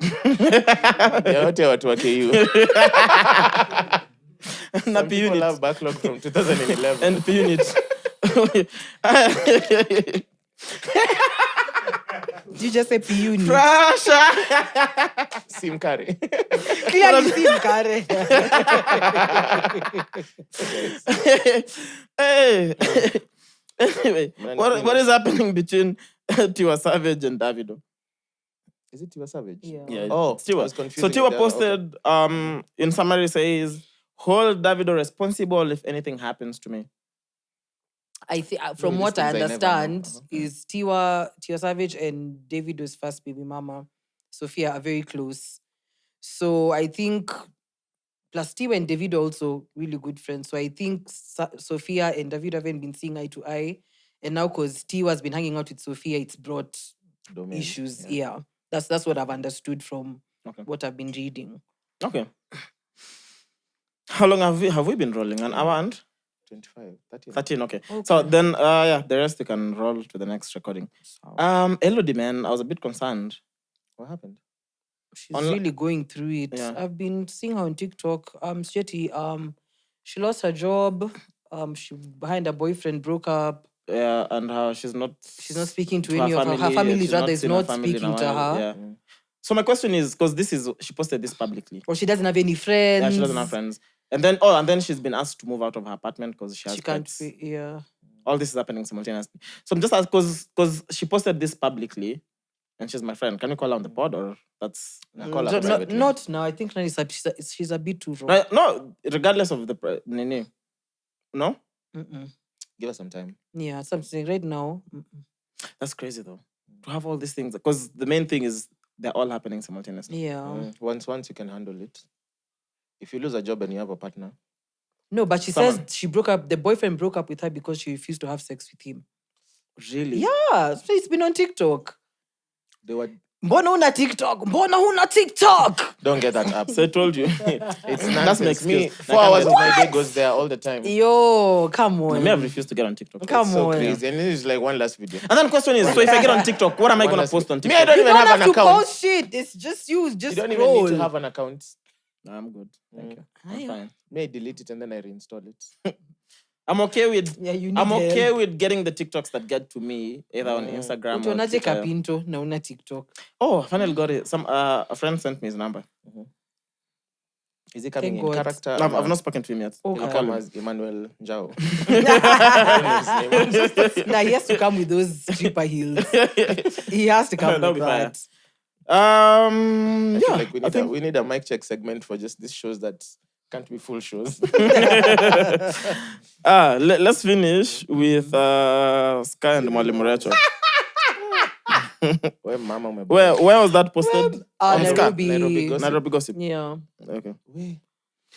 Ya wote watu wa KU. Na Some P people unit. have backlog from 2011. And P unit. Did you just say PU? Pressure. Sim Carrey. Clearly, Sim Kare. Hey. Anyway, what is happening between Tiwa Savage and Davido? Is it Tiwa Savage? Yeah. Oh, it's Tiwa. I was confusing So with Tiwa the- posted, in summary says, hold Davido responsible if anything happens to me. I think from these what I things I never know. understand is Tiwa Savage and Davido's first baby mama, Sophia, are very close. So I think plus Tiwa and Davido also really good friends. So I think Sophia and Davido haven't been seeing eye to eye, and now because Tiwa's been hanging out with Sophia, it's brought issues. Yeah. That's what I've understood from what I've been reading. Okay. How long have we been rolling? An hour and 25, 13. Okay. So then, the rest you can roll to the next recording. Elodie, man, I was a bit concerned. What happened? She's really going through it. Yeah. I've been seeing her on TikTok. She lost her job. She behind her boyfriend broke up. Yeah, and how she's not speaking to any of her. Her family rather is not speaking to her. Yeah. So my question is, because she posted this publicly. Or she doesn't have any friends. Yeah, she doesn't have friends. And then she's been asked to move out of her apartment because she can't. Yeah. All this is happening simultaneously. So I'm just asking because she posted this publicly, and she's my friend. Can you call her on the pod or that's not now? I think she's a bit too wrong. No, regardless of the Nene. No. Give us some time. Yeah, something right now. That's crazy though. To have all these things, because the main thing is they're all happening simultaneously. Yeah. Once you can handle it. If you lose a job and you have a partner. No, but she says she broke up. The boyfriend broke up with her because she refused to have sex with him. Really? Yeah, so it's been on TikTok. They were. Mbona huna TikTok? Don't get that up. So I told you. It's That's nonsense. my Me, excuse. 4 hours of my day goes there all the time. Yo, come on. I may have refused to get on TikTok. Come It's so on. crazy. And it's like one last video. And then the question is, so if I get on TikTok, what am I going to post on Me, TikTok? I don't You even don't have have an to account. post shit. It's just you. Just You don't scroll. even need to have an account. No, I'm good. Thank you. I'm Yeah. fine. May I delete it and then I reinstall it. I'm okay with you need I'm okay help. with getting the TikToks that get to me, either on Instagram or Utonaje Twitter. kapinto na una TikTok. Oh, finally got it. A friend sent me his number. Is he coming Thank in God. character? I've not spoken to him yet. Okay. I'll He'll call come him. as Emmanuel Njao. Nah, he has to come with those stripper heels. He has to come That'll with be fire. that. I Yeah. feel like we need a mic check segment for just these shows that can't be full shows. Let's finish with Sky and Mwalimu Rachel. Where mama my Where was that posted? On Sky? Nairobi Gossip. Yeah. Okay.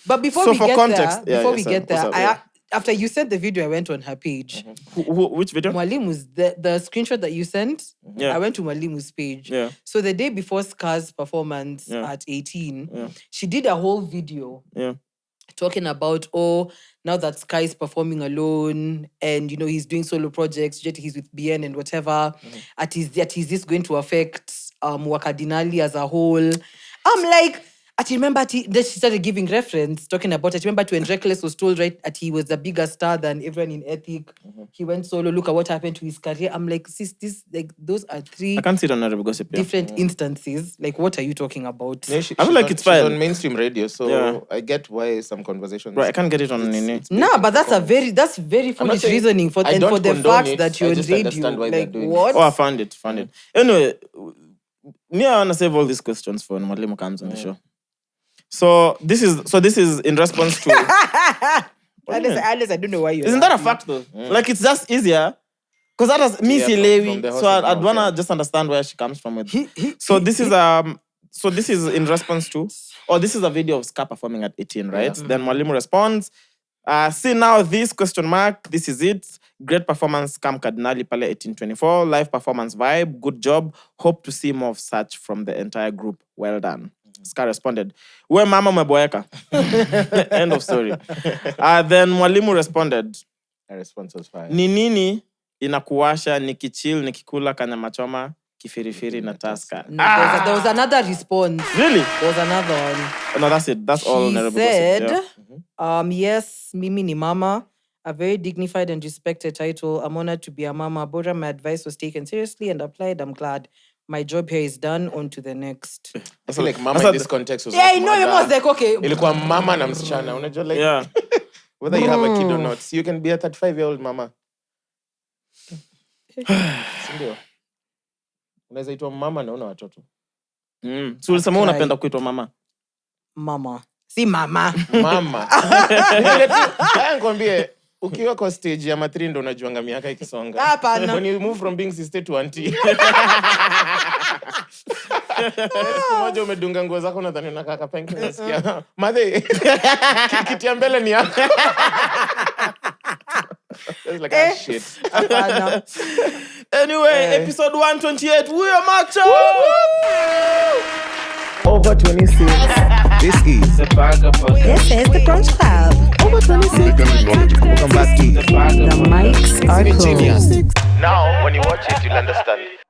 But before So we for get context, there, yeah, before we yes, get there, what's up, after you sent the video, I went on her page. Which video? Mwalimu's the screenshot that you sent. Yeah. I went to Mwalimu's page. Yeah. So the day before Scar's performance at 18, she did a whole video. Yeah. Talking about, now that Sky is performing alone and, he's doing solo projects, yet he's with BN and whatever, is this going to affect Wakadinali as a whole? I'm like, then she started giving reference, talking about it. I remember when Reckless was told, right, that he was a bigger star than everyone in Ethic. He went solo, look at what happened to his career. I'm like, sis, those are three I can't see it on Nairobi Gossip. Yeah. different instances. Like, what are you talking about? I feel like it's fine. She's on mainstream radio, so I get why some conversations. Right, I can't get it on Nene. No, but that's very foolish saying- reasoning for I don't the condone fact it, that you're I on just radio. understand why they're Like, doing it. what? Oh, I found it. Anyway, I want to save all these questions for when Mwalimu comes on the show. So this is in response to. Unless I don't know why you're Isn't that a laughing. fact though? Like it's just easier. Because that was me from Lewi. the So horse's I'd mouth, wanna yeah. just understand where she comes from with. So this is in response to, or this is a video of Ska performing at 18, right? Then Mwalimu responds, see now this ? This is it. Great performance, Scam Cardinali Pale 1824. Live performance vibe. Good job. Hope to see more of such from the entire group. Well done. Ska responded, we mama umeboeka. End of story. Then Mwalimu responded, Her response was fine. ni nini inakuwasha nikichill nikikula kanyama choma kifirifiri na taska. No, there was another response. Really? There was another one. No, that's it. That's all She Nairobi said, gossip. yes, Mimi ni mama, a very dignified and respected title. I'm honored to be a mama. Bora, my advice was taken seriously and applied. I'm glad. My job here is done. On to the next. I feel like mama in this context was Yeah, like I know. You mother. was like, okay. Ilikuwa mama na msichana. Unajua like Yeah. whether you have a kid or not, you can be a 35-year-old mama. Sindio? Unaweza itwa mama na una watoto. So ulisema unapenda kuitwa mama. Mama. Si mama. Mama. Haya nikwambie, ukiwa kwa stage ya matri ndo unajuanga miaka ikisonga. Hapana. When you move from being sister to auntie. Siku moja umedunga nguo zako nadhani unakaa kapenki unasikia. Madhe, kiti ya mbele ni yako. It's like shit. Anyway, episode 128, we are Macho! Over 26. This is the This is the Brunch Club. Over 26. Welcome back to The mics are closed. Now, when you watch it, you'll understand.